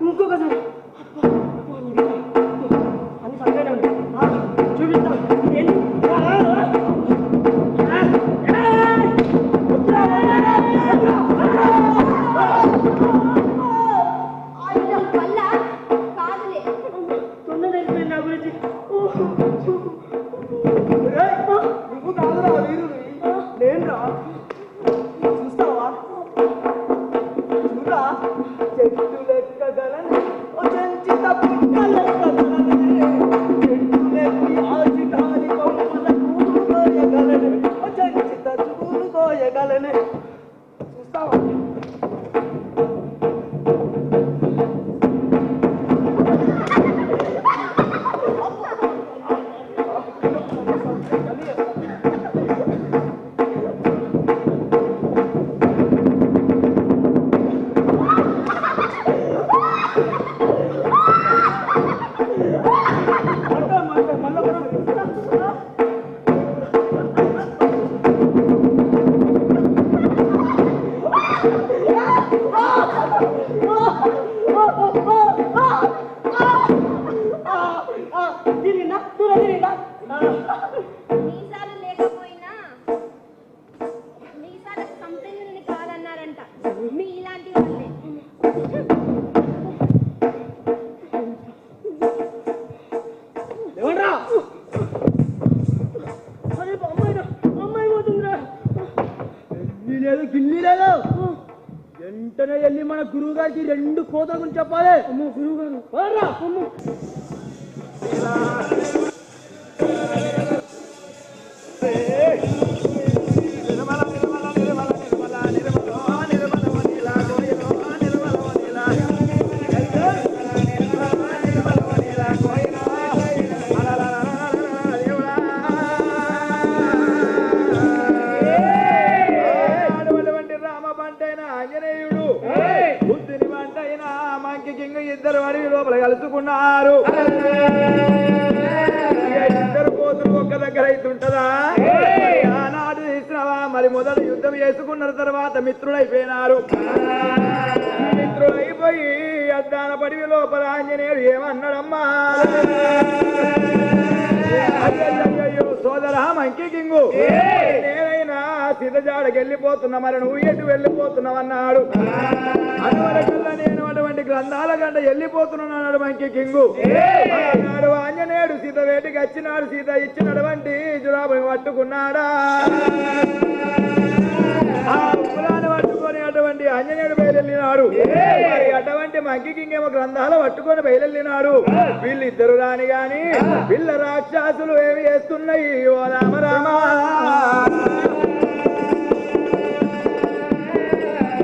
ఇంకొకసారి అని సంగనే ఉంది. చూపిస్తా. నా గురించి నువ్వు కాదురా వీరు, నేను రా. చూస్తావా? చూడా, చెట్టు లెక్కగలని, చెంచిత పుట్ట లెక్కగలని. చెట్టు లెక్కి ఆశికారి కొమ్మల కూలు కోయగలని, చెంచిత చూలు కోయగలని. చూస్తావా? లేదు గిల్లి లేదు. వెంటనే వెళ్ళి మన గురువు గారికి 2 కోతల గురించి చెప్పాలి. గురువు గారు ఇద్దరు అడవి లోపల కలుసుకున్నారు. ఇద్దరు కోతులు ఒక్క దగ్గర అయితుంటదా? ఆనాడు తీసినవా మరి మొదటి యుద్ధం చేసుకున్న తర్వాత మిత్రులైపోయినారు. మిత్రులైపోయి అద్దాన పడివి లోపల ఆంజనేయుడు ఏమన్నాడమ్మా? అయ్యో సోదరా మంకీ కింగు, నేనైనా సీతజాడకి వెళ్ళిపోతున్నా, మరి నువ్వు ఎటు వెళ్ళిపోతున్నావు అన్నాడు. అందువల్ల నేను అటువంటి గ్రంథాల గంట వెళ్ళిపోతున్నాడు మంకీ కింగు. అన్నాడు ఆంజనేయుడు సీత వేటికి వచ్చినాడు. సీత ఇచ్చినటువంటి జురాబు పట్టుకున్నాడా? ఆ ఉప్పులాన్ని పట్టుకొని అటువంటి ఆంజనేయుడు బయలునాడు. అటువంటి మంకీ కింగ్ ఏమో గ్రంథాలు పట్టుకొని బయలునాడు. వీళ్ళిద్దరు రాని గాని పిల్ల రాక్షసులు ఏమి చేస్తున్నాయి? ఓ రామ రామ,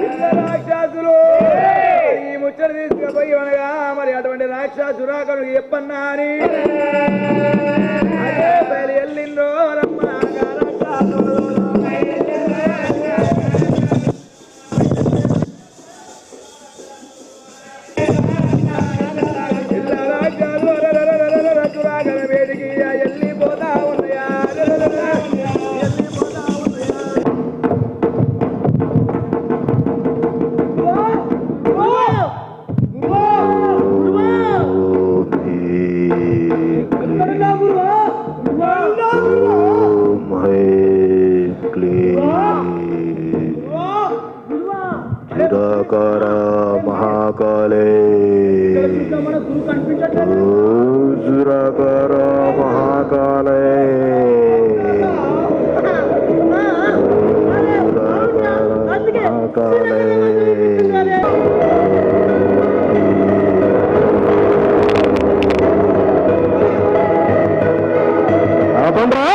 పిల్ల రాక్షసులు ఈ ముచ్చట తీసుకుపోయి అనగా మరి అటువంటి రాక్షసురాకను చెప్పన్నా అని అదే బయలు వెళ్ళిండ్రో రమ్మ రాక్షసులు. వేడికి వెళ్ళిపోతా ఉన్నాయా? నిరాకార మహాకాళే, నిరాకార మహాకాళే, మహాకాళే. ఆపండ్రా.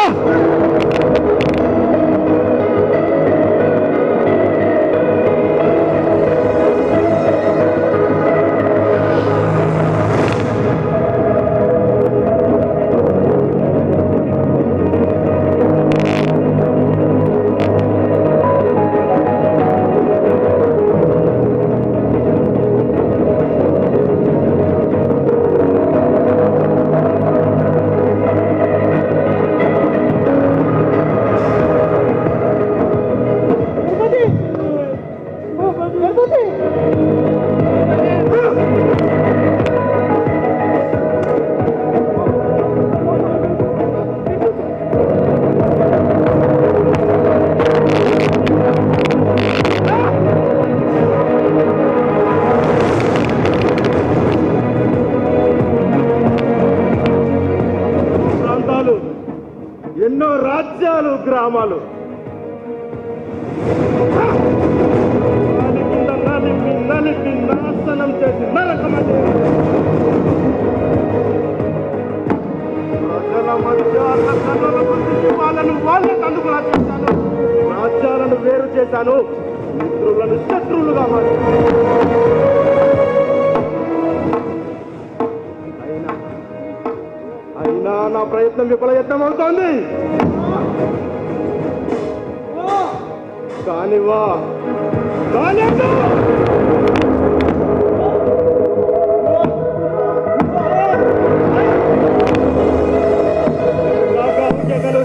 ఎన్నో రాజ్యాలు, గ్రామాలు నలిపి నాశనం చేసి నరకమని ప్రజల మధ్య వాళ్ళను వాళ్ళే తండుకులా చేశాను. రాజ్యాలను వేరు చేశాను, మిత్రులను శత్రువులుగా మార్చాను. అయినా నా ప్రయత్నం విఫలయత్నం అవుతోంది. కానివా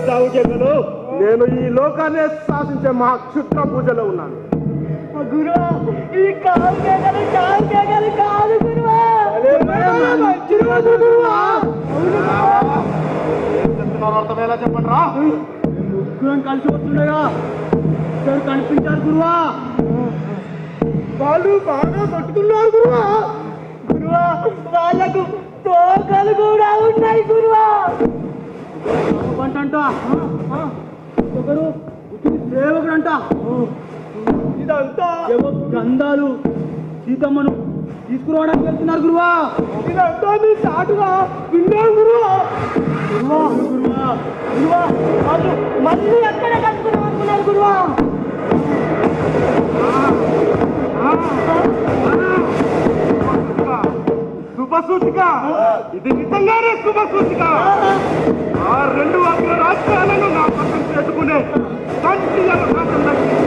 చావుకెగలు నేను ఈ లోకాన్ని శాసించే మా క్షుద్ర పూజలో ఉన్నాను. గురు ఈ కాదు కాదు గురువా, అర్థం ఎలా చెప్పండి రా. ముగ్గురం కలిసి వస్తుండగా ఇద్దరు కనిపించారు గురువా. వాళ్ళు బాగా పట్టుకున్నారు గురువా. గురువా వాళ్ళకు తోకలు కూడా ఉన్నాయి గురువా. అంట ఒకరు సేవకుడు అంట, ఇదంతా ఏవో గంధాలు సీతమ్మను తీసుకురావడానికి వెళ్తున్నారు గురువా. ఇదంతా నీ చాటుగా విన్నాను గురువా. గురువా గురువా గురువా వాళ్ళు మళ్ళీ ఎక్కడ కలుసుకున్నాం అనుకున్నారు గురువా. శుభ సూచిక, ఇది నిజంగానే శుభ సూచిక. ఆ రెండు అగ్ర రాష్ట్రాలను నా పక్కన చేసుకునే కంటి అవకాశం దక్కింది.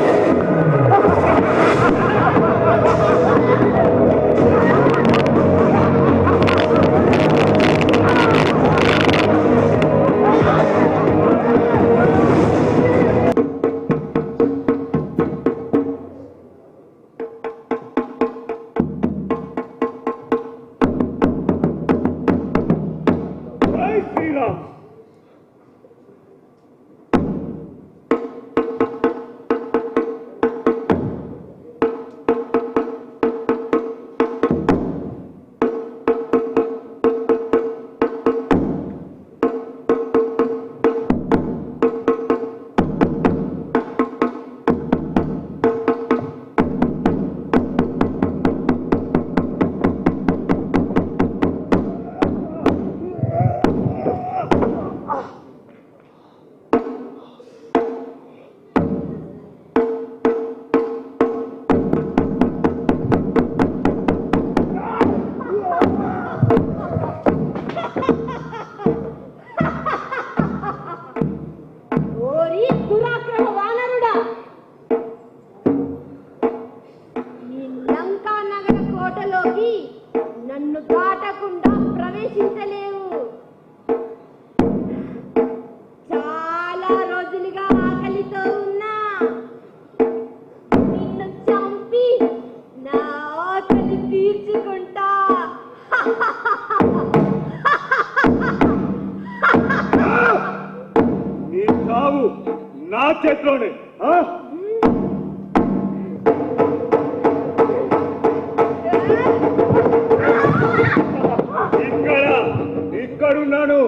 నన్ను దాటకుండా ప్రవేశించలేవు. చాలా రోజులుగా ఆకలితో ఉన్నా. నిన్ను చంపి నా ఆకలి తీర్చుకుంటా. నీ చావు నా చేతిలోనే. ఇక్కడున్నాను.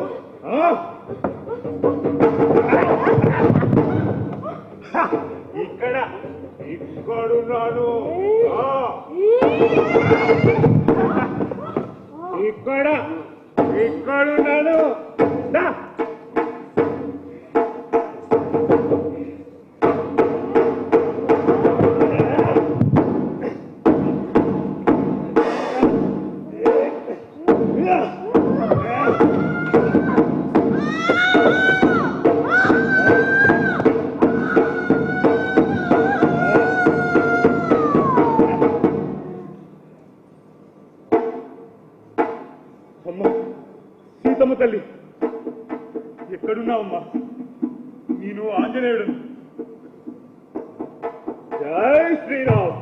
ఇక్కడున్నాను. ఇక్కడున్నాను. అమ్మా సీతమ్మ తల్లి, ఎక్కడున్నావమ్మా? నేను ఆంజనేయుడు. జై శ్రీరామ్.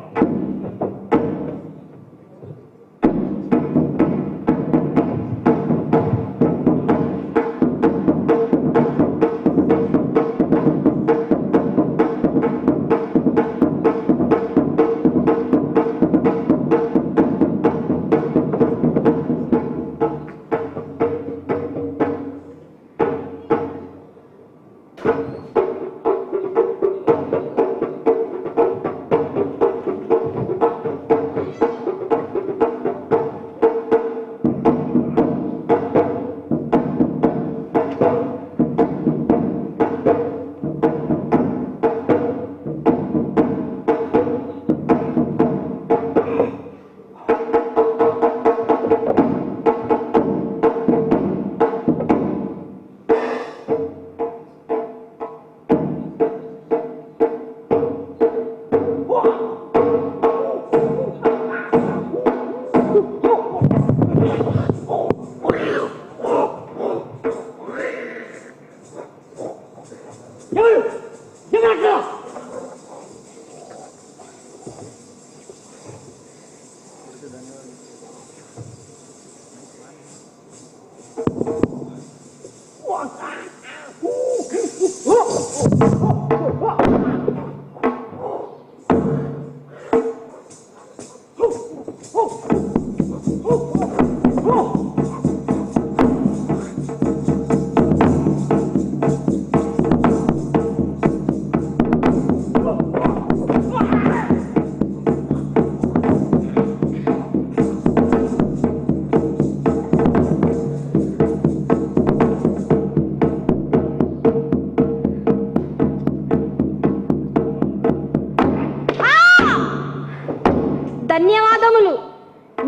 ధన్యవాదములు.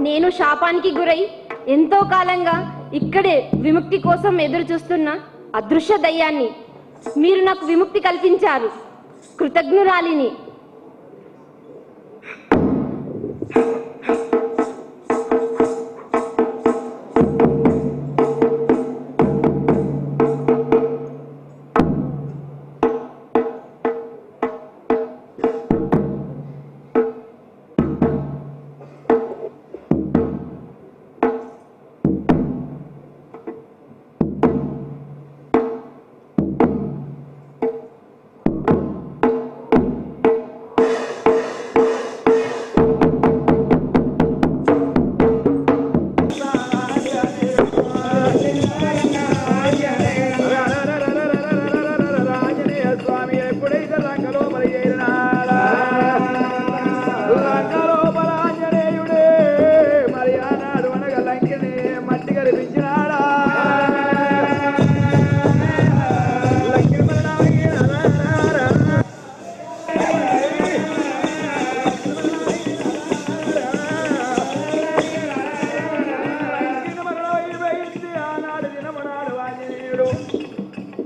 నేను శాపానికి గురై ఎంతో కాలంగా ఇక్కడే విముక్తి కోసం ఎదురు చూస్తున్న అదృశ్య దయ్యాన్ని మీరు నాకు విముక్తి కల్పించారు. కృతజ్ఞురాలిని.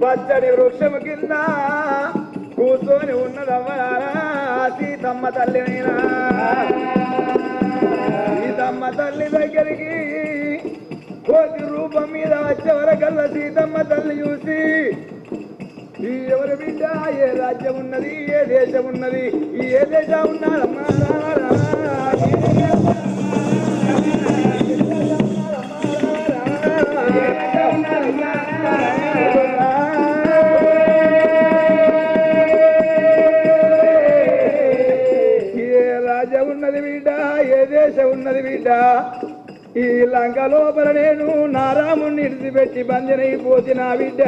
పచ్చడి వృక్షము కింద కూర్చొని ఉన్నదవ్వరా సీతమ్మ తల్లినైనా. సీతమ్మ తల్లి దగ్గరికి కోటి రూపం మీద వచ్చే వరకల్లా సీతమ్మ తల్లి చూసి ఈ ఎవరి బిడ్డ ఏ రాజ్యం ఉన్నది, ఏ దేశం ఉన్నది, ఏ దేశం ఉన్నారమ్మా ఉన్నది బిడ్డ. ఈ లంక లోపల నేను నా రాముణ్ణి ఇడిచిపెట్టి బందెనైపోతున్నా బిడ్డ.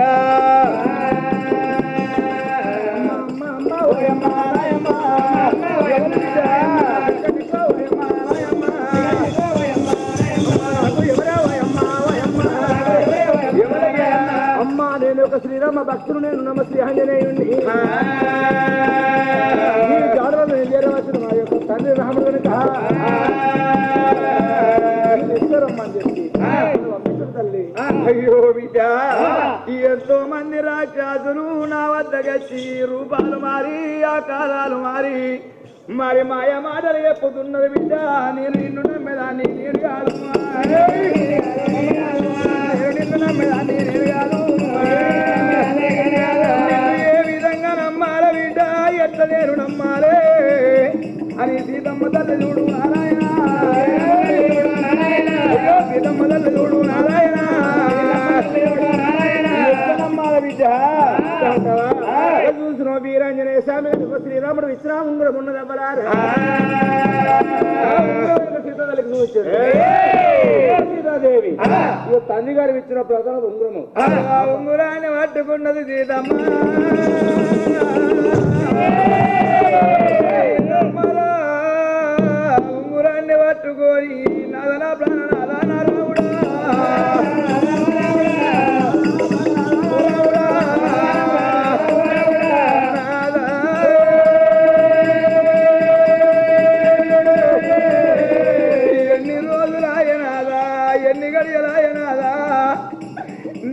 అమ్మా నేను ఒక శ్రీరామ భక్తులు, నేను నమ శ్రీ ఆంజనేయుణ్ణి. ఈ జాడలో నేను చేరవచ్చిన మా యొక్క తండ్రి రాముడు కనుక ఇస్తారమ్మని చెప్పి తల్లి. అయ్యో బిడ్డ, ఎంతో మంది రాక్షసులు నా వద్దకొచ్చి రూపాలు మారి ఆకారాలు మారి మరి మాయ మాటలు చెప్పుతున్నది బిడ్డ. నేను నిన్ను నమ్మేదాన్ని నేను కాదు, నిన్ను నమ్మేదాన్ని నేను కాదు. ఏ విధంగా నమ్మాలి బిడ్డ, ఎట్లా నేను నమ్మాలి అని సీతమ్మ తల్లి చూడు నారాయణ, సీతమ్మ తల్లి చూడు నారాయణ. నమ్మాలి బిడ్డ. చూసిన వీరాంజనేయ స్వామి శ్రీరాముడు విశ్రామం కూడా ఉన్నది అవ్వరారు. సీతాదేవికి చూపించాడు. సీతాదేవి తండ్రి గారు ఇచ్చిన ప్రధాన ఉంగురము, ఉంగురాన్ని పట్టుకున్నది సీతమ్మ. ఉంగురాన్ని పట్టుకొని నాదనా ప్రాణనాదా నారావుడా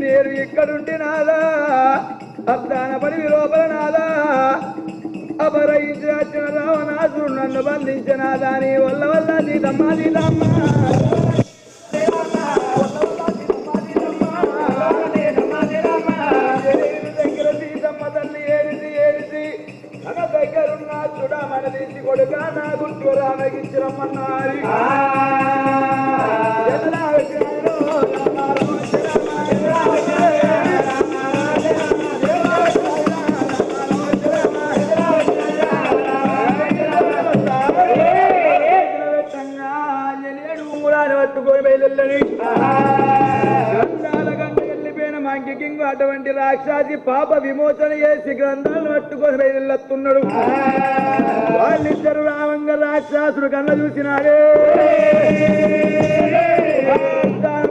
నేను ఇక్కడుండి నాదా అద్దాన పడి లోపల నాదా అపరయించిన రావణాసుడు నన్ను బంధించినాదా నీ వల్ల వల్ల సీతమ్మ సీతమ్మ దగ్గర సీతమ్మ తల్లి ఏడిసి ఏడిసి తన దగ్గరున్న చూడమని తీసి కొడుక నా గుర్తు రామగిచ్చిరమ్మన్నారు. పట్టుకొని బయలుదేరి గ్రంథాల గంట వెళ్ళిపోయిన మంకికింగు అటువంటి రాక్షసి పాప విమోచన చేసి గ్రంథాలను పట్టుకొని బయలుతున్నాడు. వాళ్ళిద్దరు రామంగా రాక్షసుడు కన్న చూసినాడే.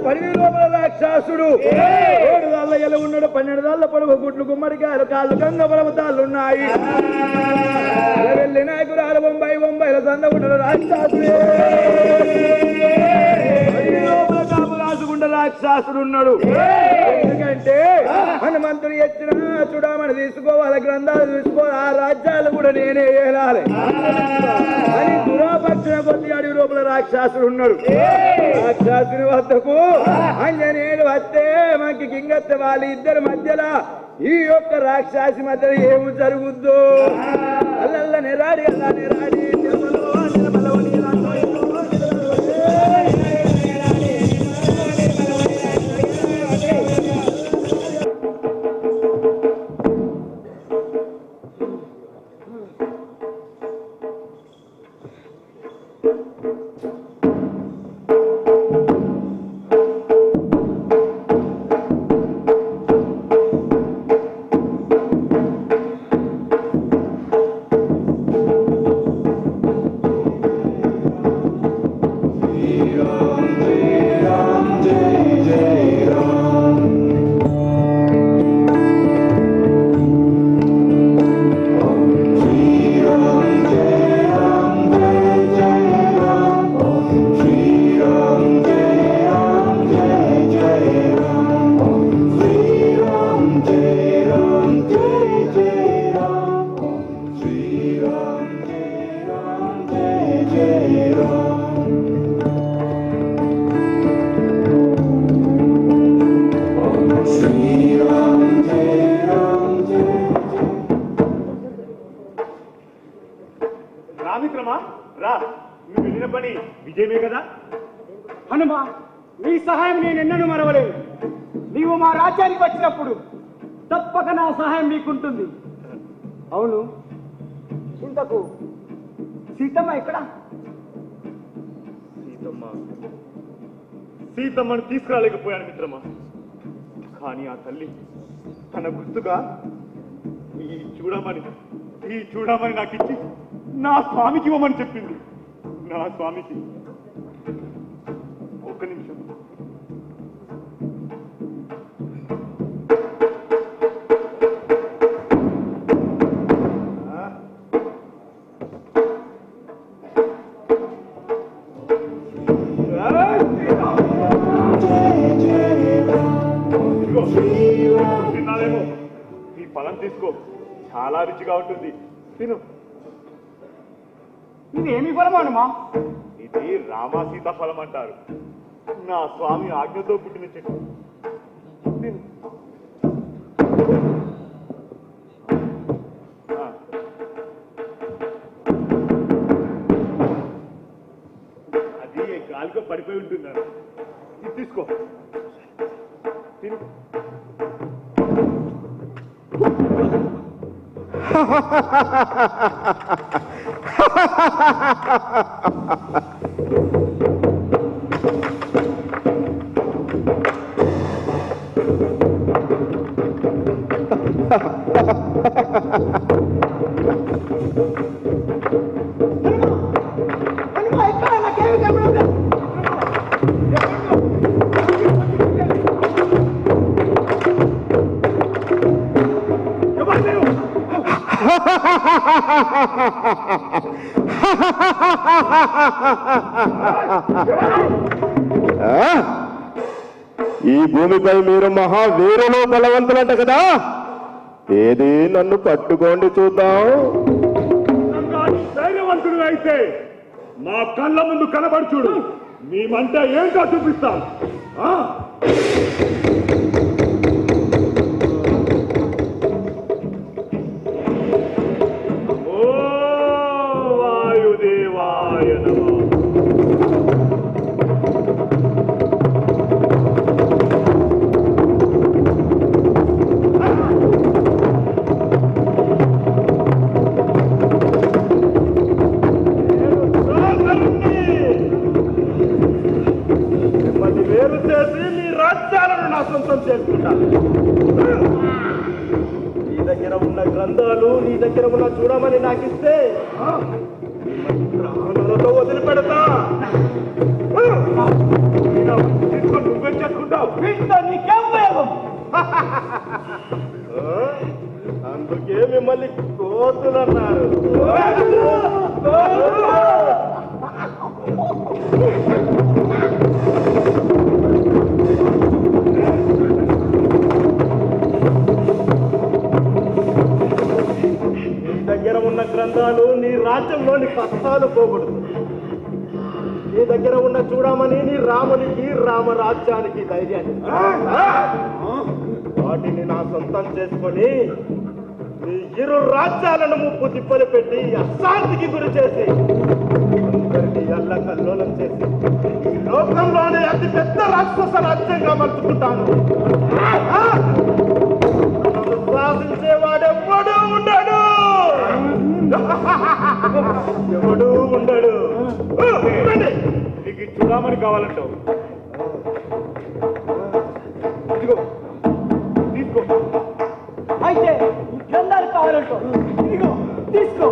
పడివి లోపల రాక్షసుడు 7 దాళ్ళ ఎల ఉన్నాడు, 12 దాళ్ళ పొడవు గుట్లు గుమ్మడికాయలు కాళ్ళు గంగ పర్వతాలున్నాయి. వెళ్ళి నాయకురాలు బొంబాయిల బంధగుండల రాక్షసుడే లోపల కాపు రాసుకుండ రాక్షసుడు ఉన్నాడు. ఎందుకంటే హనుమంతుడు ఎత్తిన చూడమని తీసుకోవాలి, గ్రంథాలు తీసుకోవాలి, ఆ రాజ్యాలు కూడా నేనే ఏలాలి అని దురాపక్షణ కొద్ది అడవి లోపల రాక్షసుడు ఉన్నాడు. రాక్షసుని వద్దకు అంజనేయుడు వస్తే మనకి కింగత్త వాళ్ళ ఇద్దరి మధ్యలో ఈ యొక్క రాక్షసి మధ్యలో ఏమి జరుగుద్దో అల్లల్ల నిరాడి అలా నిరాడి రామిత్రమా రా, నువ్వు వెళ్ళిన పని విజయమే కదా. హనుమా, నీ సహాయం నేను ఎన్నడూ మరవలేదు. నీవు మా రాజ్యానికి వచ్చినప్పుడు తప్పక నా సహాయం నీకుంటుంది. అవును, ఇంతకు సీతమ్మ ఎక్కడ? సీతమ్మను తీసుకురాలేకపోయాను మిత్రమా. కానీ ఆ తల్లి తన గుర్తుగా ఈ చూడమని నాకు ఇచ్చి నా స్వామికి ఇవ్వమని చెప్పింది. నా స్వామికి ఒక్క నిమిషం. తిన్నాలేమో, ఈ ఫలం తీసుకో, చాలా రుచిగా ఉంటుంది, తిను. ఇది ఏమి ఫలం హనుమా? ఇది రామా సీతా ఫలం అంటారు. నా స్వామి ఆజ్ఞతో పుట్టిన చెట్టు. తిను. అది గాలిలో పడిపోయి ఉంటున్నారు. ఇది తీసుకో, తిను. ఈ భూమిపై మీరు మహావీరులు బలవంతులంట కదా, ఏది నన్ను పట్టుకోండి చూద్దాం. ధైర్యవంతుడు అయితే మా కళ్ళ ముందు కనబడి చూడు, మేమంటే ఏంటో చూపిస్తాం. ఓ వాయుదేవాయ నమః. వేరు చేసి మీ రాజ్యాలను నా సొంతం చేసుకుంటాను. నీ దగ్గర ఉన్న గ్రంథాలు, నీ దగ్గర ఉన్న చూడమని నాకు ఇస్తే ప్రాణాలతో వదిలిపెడతా. నువ్వే చేసుకుంటావు, నీకేం ఉపయోగం? అందుకే మిమ్మల్ని కోతులన్నారు. కష్టాలు నీ రాజ్యంలోని కష్టాలు పోగొడుతుంది. నీ దగ్గర ఉన్న చూడమని నీ రామునికి రామరాజ్యానికి ధైర్యాన్ని వాటిని నా సొంతం చేసుకొని నీ ఇరు రాజ్యాలను ముప్పు తిప్పలు పెట్టి అశాంతికి గురి చేసి అందరినీ అల్లకల్లోలం చేసి ఈ లోకంలోనే అతి పెద్ద రాక్షస రాజ్యంగా మలుచుకుంటాను. శాసించేవాడెవ్వడూ ఉండడు, ఎవడూ ఉండడు. నీకు చూడమని కావాలంటావు, ఇదిగో తీసుకో. అయితే ఈ గ్రంథాలు కావాలంటో ఇదిగో తీసుకో.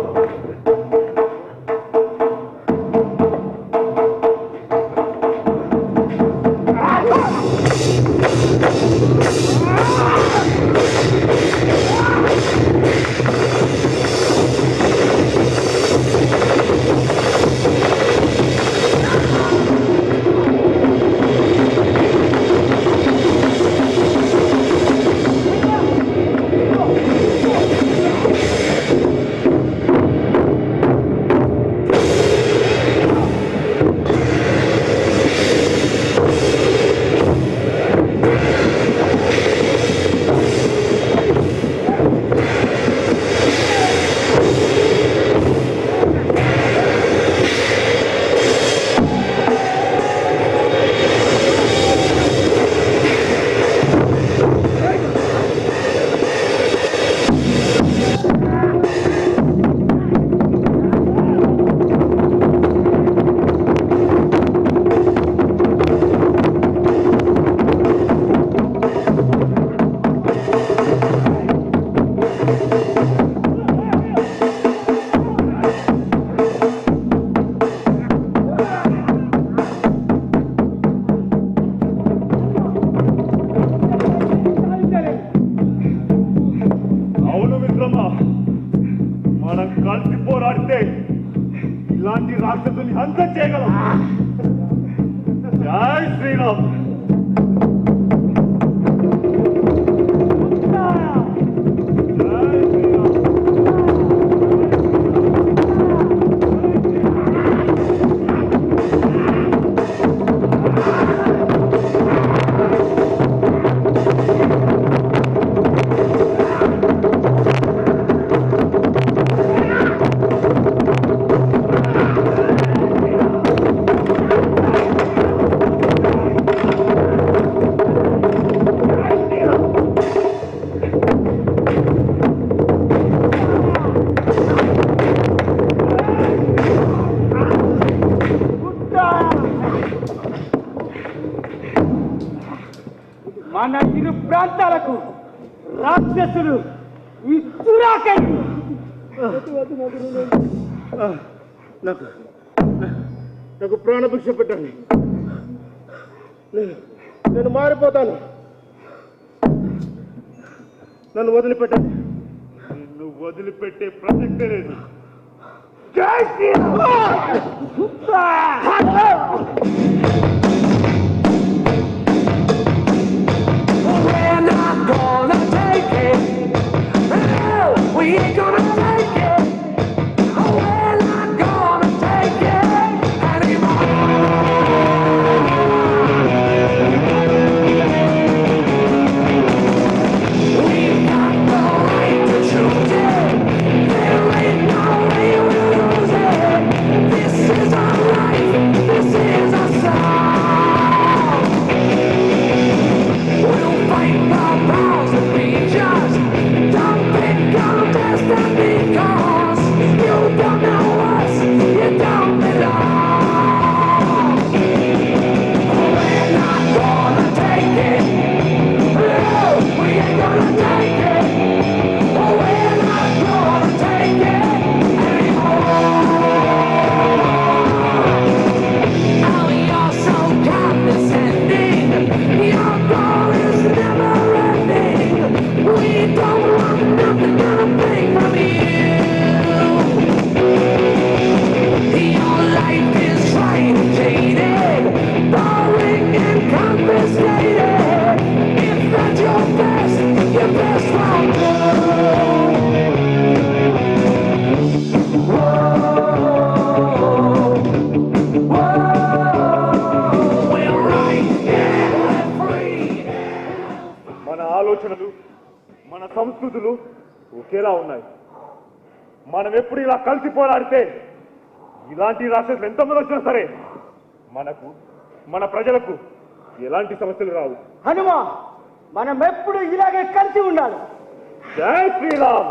మనం కలిసి పోరాడితే ఇలాంటి రాక్షసుని అంతం చేయగలం. జై శ్రీరామ్. మన ఇరు ప్రాంతాలకు రాక్షసులు ఇచ్చురాకై. నాకు ప్రాణభిక్ష పెట్టండి, నేను మారిపోతాను. నన్ను వదిలిపెట్టండి. నిన్ను వదిలిపెట్టే ప్రసక్తే లేదు. జై Sriram. We're not gonna take it. No, we ain't gonna take it. We're not gonna take it anymore. We've got the right to choose it. There ain't no way we'll lose it. This is our life. This is our song. We'll fight the powers that be just. Don't be contested. సంస్కృతులు ఒకేలా ఉన్నాయి. మనం ఎప్పుడు ఇలా కలిసి పోరాడితే ఇలాంటి రాక్షసులు ఎంతమంది వచ్చినా సరే మనకు మన ప్రజలకు ఎలాంటి సమస్యలు రావు. హనుమ, మనం ఎప్పుడు ఇలాగే కలిసి ఉండాలి. జై శ్రీరామ్.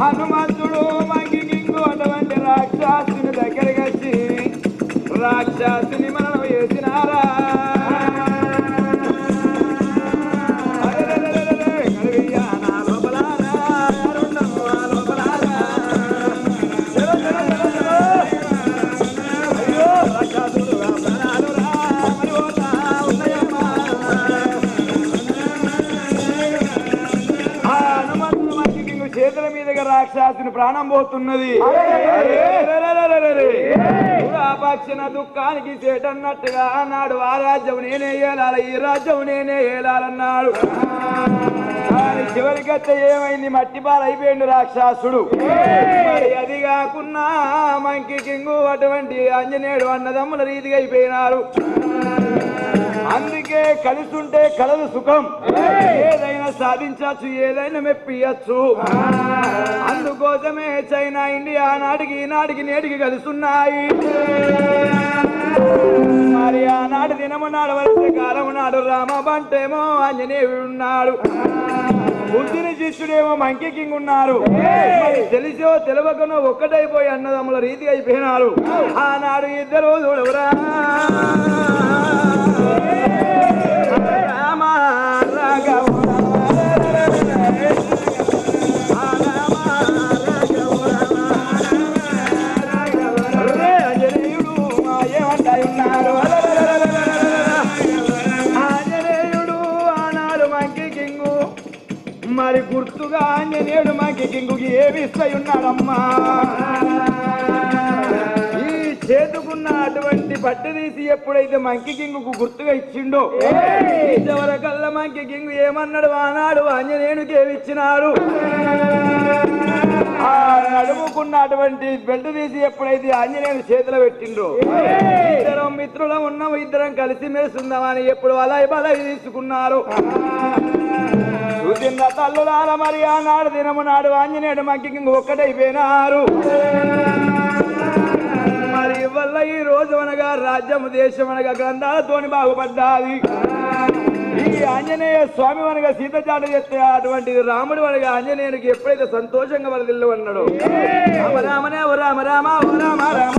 హనుమంతుడు మంకి కింగు అటువంటి రాక్షసుని దగ్గరికి వచ్చి రాక్షసుని మనం వేసినారా చేతుల మీదుగా రాక్షసుని ప్రాణం పోతున్నది. పక్షిన దుఃఖానికి చేటన్నట్టుగా అన్నాడు. ఆ రాజ్యం నేనే ఏలాలి, ఈ రాజ్యం నేనే ఏలాలన్నాడు. చివరికైతే ఏమైంది, మట్టి పాలైపోయిండు రాక్షసుడు. మరి అది కాకున్నా మంకి కింగు అటువంటి ఆంజనేయుడు అన్నదమ్ముల రీతిగా అయిపోయినారు. అందుకే కలిసుంటే కలదు సుఖం, ఏదైనా సాధించచ్చు, ఏదైనా మెప్పియచ్చు. అందుకోసమే చైనా ఇండియా నాటికి నాటికి నేటికి కలుస్తున్నాయి. మరి ఆనాడు దినము నాడు వలస కాలము నాడు రామ బంటేమో ఆంజనేయుడు ఉన్నాడు, బుద్ధిని శిష్యుడేమో మంకి కింగ్ ఉన్నారు. తెలిసో తెలియకనో ఒక్కటైపోయి అన్నదమ్ముల రీతి అయిపోయినారు. ఆనాడు ఇద్దరు చూడవురా రామ రాఘవ ఆంజనేయుడు ఏమంటాయున్నారు. ఆంజనేయుడు ఆనాడు మంకి కింగు, మరి గుర్తుగా ఆంజనేయుడు మంకి కింగుకి ఏమి ఇస్తాయి ఉన్నాడమ్మా. ఈ చేతుకున్న అటువంటి పట్టు తీసి ఎప్పుడైతే మంకి కింగుకు గుర్తుగా ఇచ్చిండో, చివరకల్లా మంకి కింగు ఏమన్నాడు, ఆనాడు ఆంజనేయుడికి ఏమిచ్చినాడు. ఆ నడుముకున్న అటువంటి బెల్ట్ తీసి ఎప్పుడైతే ఆంజనేయుడు చేతిలో పెట్టిండ్రో, ఇద్దరం మిత్రులం ఉన్నాము, ఇద్దరం కలిసి మెలుస్తుందామని ఎప్పుడు అలాయి బలాయి తీసుకున్నారు. చూసిన తల్లులార మరి ఆనాడు దినము నాడు ఆంజనేయుడు మంకి కింగు ఒక్కటైపోయినారు. మరి వల్ల ఈ రోజు అనగా రాజ్యము దేశం అనగా గ్రంథాలతోని బాగుపడ్డాది. ఈ ఆంజనేయ స్వామి అనగా సీత చాట చేస్తే అటువంటి రాముడు అనగా ఆంజనేయునికి ఎప్పుడైతే సంతోషంగా వరదిల్లు అన్నాడు, రామ రామనే ఓ రామ రామ ఓ రామ రామ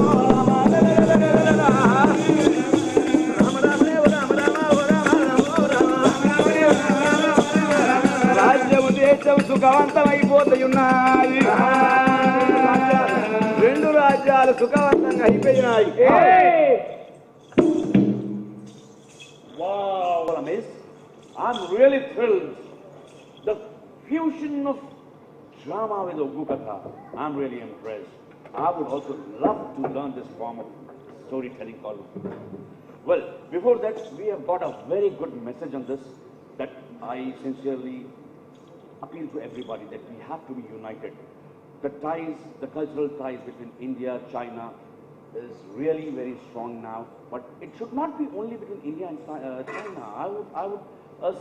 రాజ్యము దేశం సుఖవంతమైపోతున్నాయి. రెండు రాజ్యాలు సుఖవంతంగా అయిపోయినాయి. Wow, amazed. I'm really thrilled. The fusion of drama with Oggu Katha. I'm really impressed. I would also love to learn this form of storytelling called. Well, before that, we have got a very good message on this that I sincerely appeal to everybody that we have to be united. The ties, the cultural ties between India, China is really very strong now, but it should not be only between India and China. I would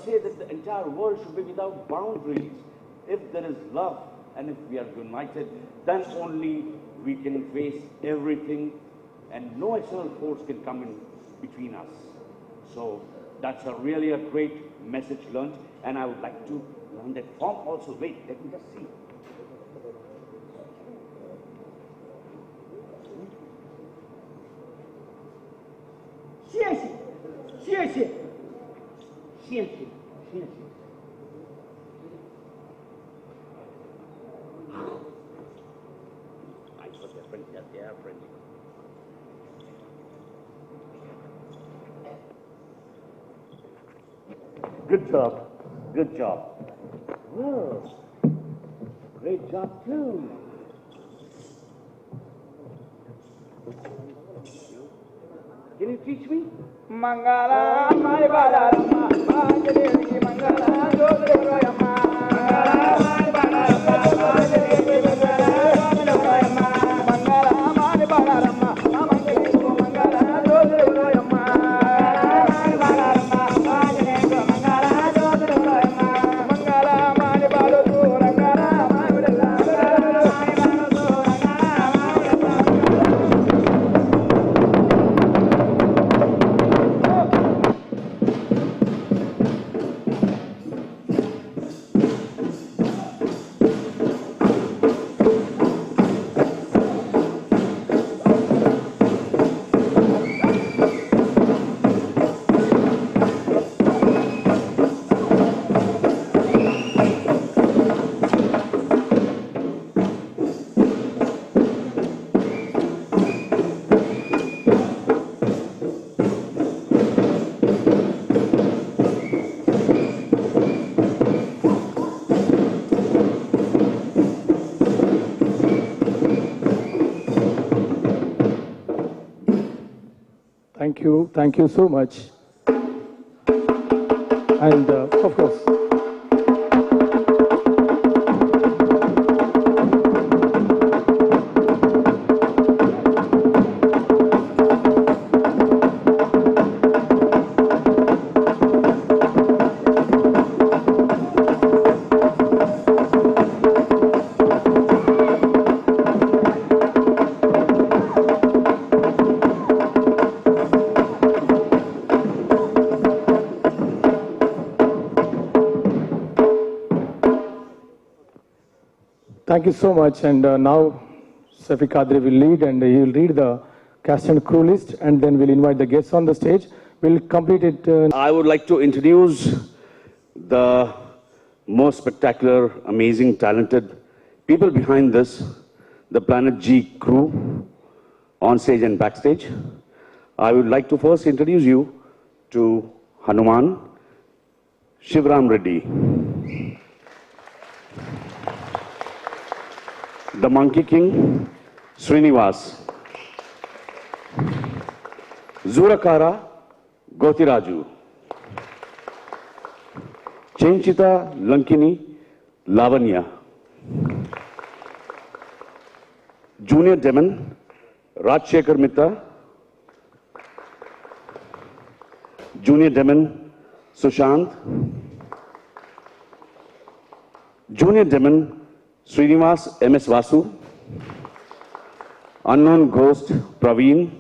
say that the entire world should be without boundaries. If there is love and if we are united, then only we can face everything and no external force can come in between us. So that's really a great message learned, and I would like to learn that form also. Wait, let me just see. 谢谢。Good job. Good job. Oh, great job too. Can you teach me? మంగళ మాయ బాలమ్మ ఆంజనేయునికి మంగళ జోదరమ్మ Thank you so much. And of course, thank you so much. And now Safi Kadri will lead, and he will read the cast and crew list, and then we'll invite the guests on the stage. We'll complete it. I would like to introduce the most spectacular, amazing, talented people behind this, the Planet G crew, on stage and backstage. I would like to first introduce you to Hanuman Shivram Reddy, the Monkey King Srinivas, Zurakara Gotiraju, Chenchita Lankini Lavanya, Junior Demon Rajshekar Mitra, Junior Demon Sushant, Junior Demon Srinivas MS Vasu, Unknown Ghost Praveen,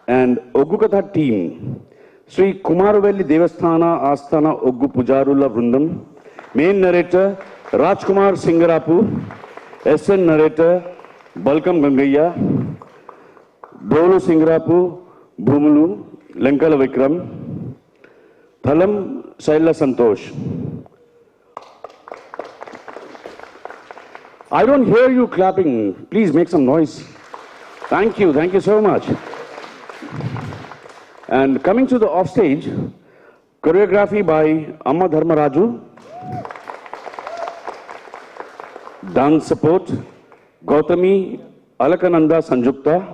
and Ogukatha team, Sri Kumaravelli Devasthana Asthana Oggu Pujarula Vrundam, main narrator Rajkumar Singarapu, SN narrator Balkam Gangayya, Dolu Singarapu, Bhumulu, Lenkala Vikram, Thalam Shaila Santosh. I don't hear you clapping. Please make some noise. Thank you so much. And coming to the offstage, choreography by Amma Dharmaraju, dance support Gautami Alakananda Sanjukta,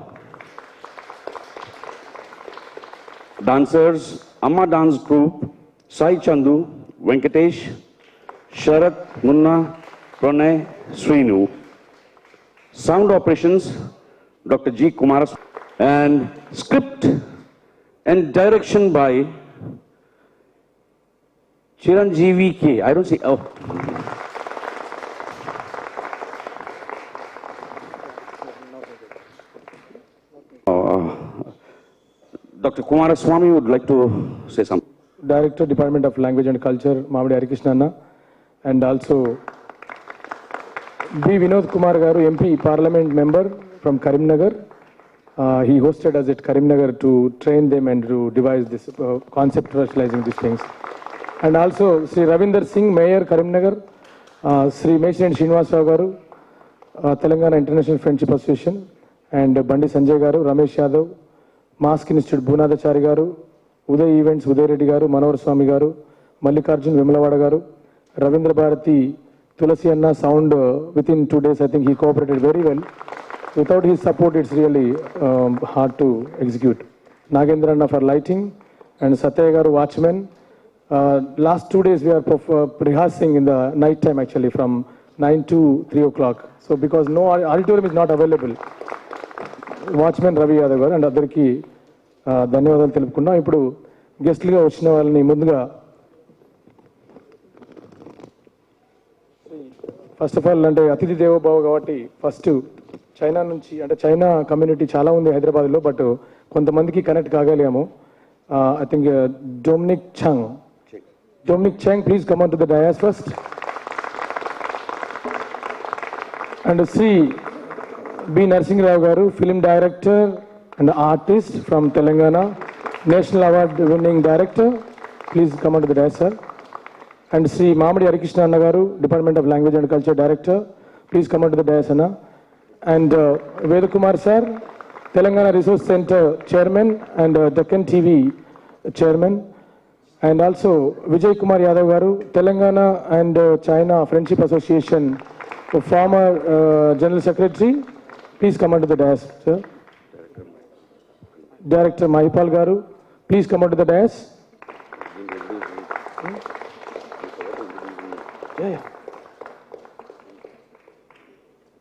dancers Amma Dance Group Sai Chandu, Venkatesh, Sharat, Munna, Pranay, Srinu. Sound operations, Dr. G. Kumaras. And script and direction by Chiranjeevi K. I don't see, oh. Dr. Kumaraswamy would like to say something. Director, Department of Language and Culture, Mamadi Harikrishnanna, and also B. Vinod Kumar Garu, MP, Parliament member from Karimnagar, he hosted us at Karimnagar to train them and to devise this conceptualizing these things. And also Sri Ravinder Singh, Mayor Karimnagar, Sri Meshin Srinivas Rao Garu, Telangana International Friendship Association, and Bandi Sanjay Garu, Ramesh Yadav, Mask Institute Bhunadachari Garu, Uday Events Uday Reddy Garu, Manohar Swami Garu, Mallikarjun Vimalawada Garu, Ravindra Bharati, Tulasi Anna sound within 2 days I think he cooperated very well. Without his support it's really hard to execute. Nagendra Anna for lighting and Satya Garu watchman. Last 2 days we are rehearsing in the night time actually from 9 to 3 o'clock. So because no auditorium is not available. Watchman Ravi Yadav garu and అందరికీ ధన్యవాదాలు తెలుపుకున్నాం. ఇప్పుడు గెస్ట్లుగా వచ్చిన వాళ్ళని ముందుగా ఫస్ట్ ఆఫ్ ఆల్ అంటే అతిథి దేవోభావ కాబట్టి ఫస్ట్ చైనా నుంచి అంటే చైనా కమ్యూనిటీ చాలా ఉంది హైదరాబాద్లో, బట్ కొంతమందికి కనెక్ట్ కాగలిగాము. I think Dominic Chang please come on to the dais first. And Shri B. Narsingh Rao Garu, film director and artist from Telangana, National Award winning director. Please come on to the dais, sir. And Sri Mamadi Harikrishna Anna Garu, Department of Language and Culture director. Please come on to the dais, Anna. And Vedakumar sir, Telangana Resource Center chairman and Deccan TV chairman. And also Vijay Kumar Yadav Garu, Telangana and China Friendship Association, former general secretary. Please come onto the dais, sir. Director Mahipal Garu, please come onto the dais.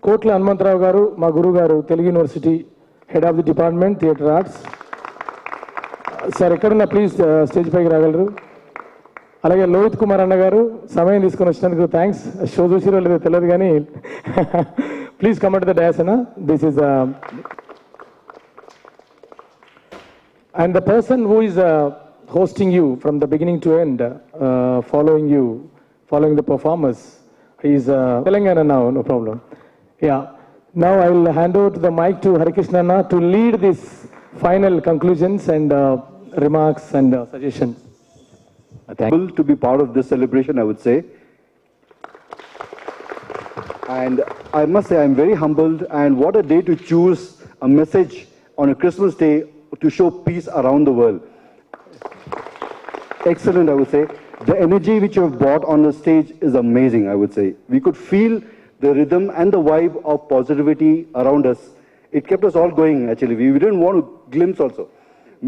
Kotla Hanumantrao Garu, ma Guru Garu, Telugu University, head of the department, theatre arts. Sir, ekkadunna please stage payiki raagalaru. అలాగే లోహిత్ కుమార్ అన్న గారు సమయం తీసుకొని వచ్చినందుకు థ్యాంక్స్. షో చూసిరో లేదో తెలియదు కానీ please come to the dais అన్న. This is and the person who is hosting you from the beginning to end, following the performers, he is Telangana now, no problem. Yeah, now I will hand over to the mic to Harikrishna Anna to lead this final conclusions and remarks and suggestions. Thankful to be part of this celebration, I would say. And I must say I'm very humbled, and what a day to choose a message on a Christmas day to show peace around the world. Excellent, I would say. The energy which you have brought on the stage is amazing, I would say. We could feel the rhythm and the vibe of positivity around us. It kept us all going, actually. We didn't want to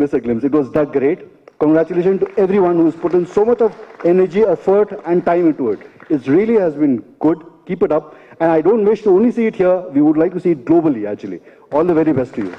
miss a glimpse. It was that great. Congratulations to everyone who's put in so much of energy, effort and time into it. It really has been good. Keep it up. And I don't wish to only see it here. We would like to see it globally, actually. All the very best to you.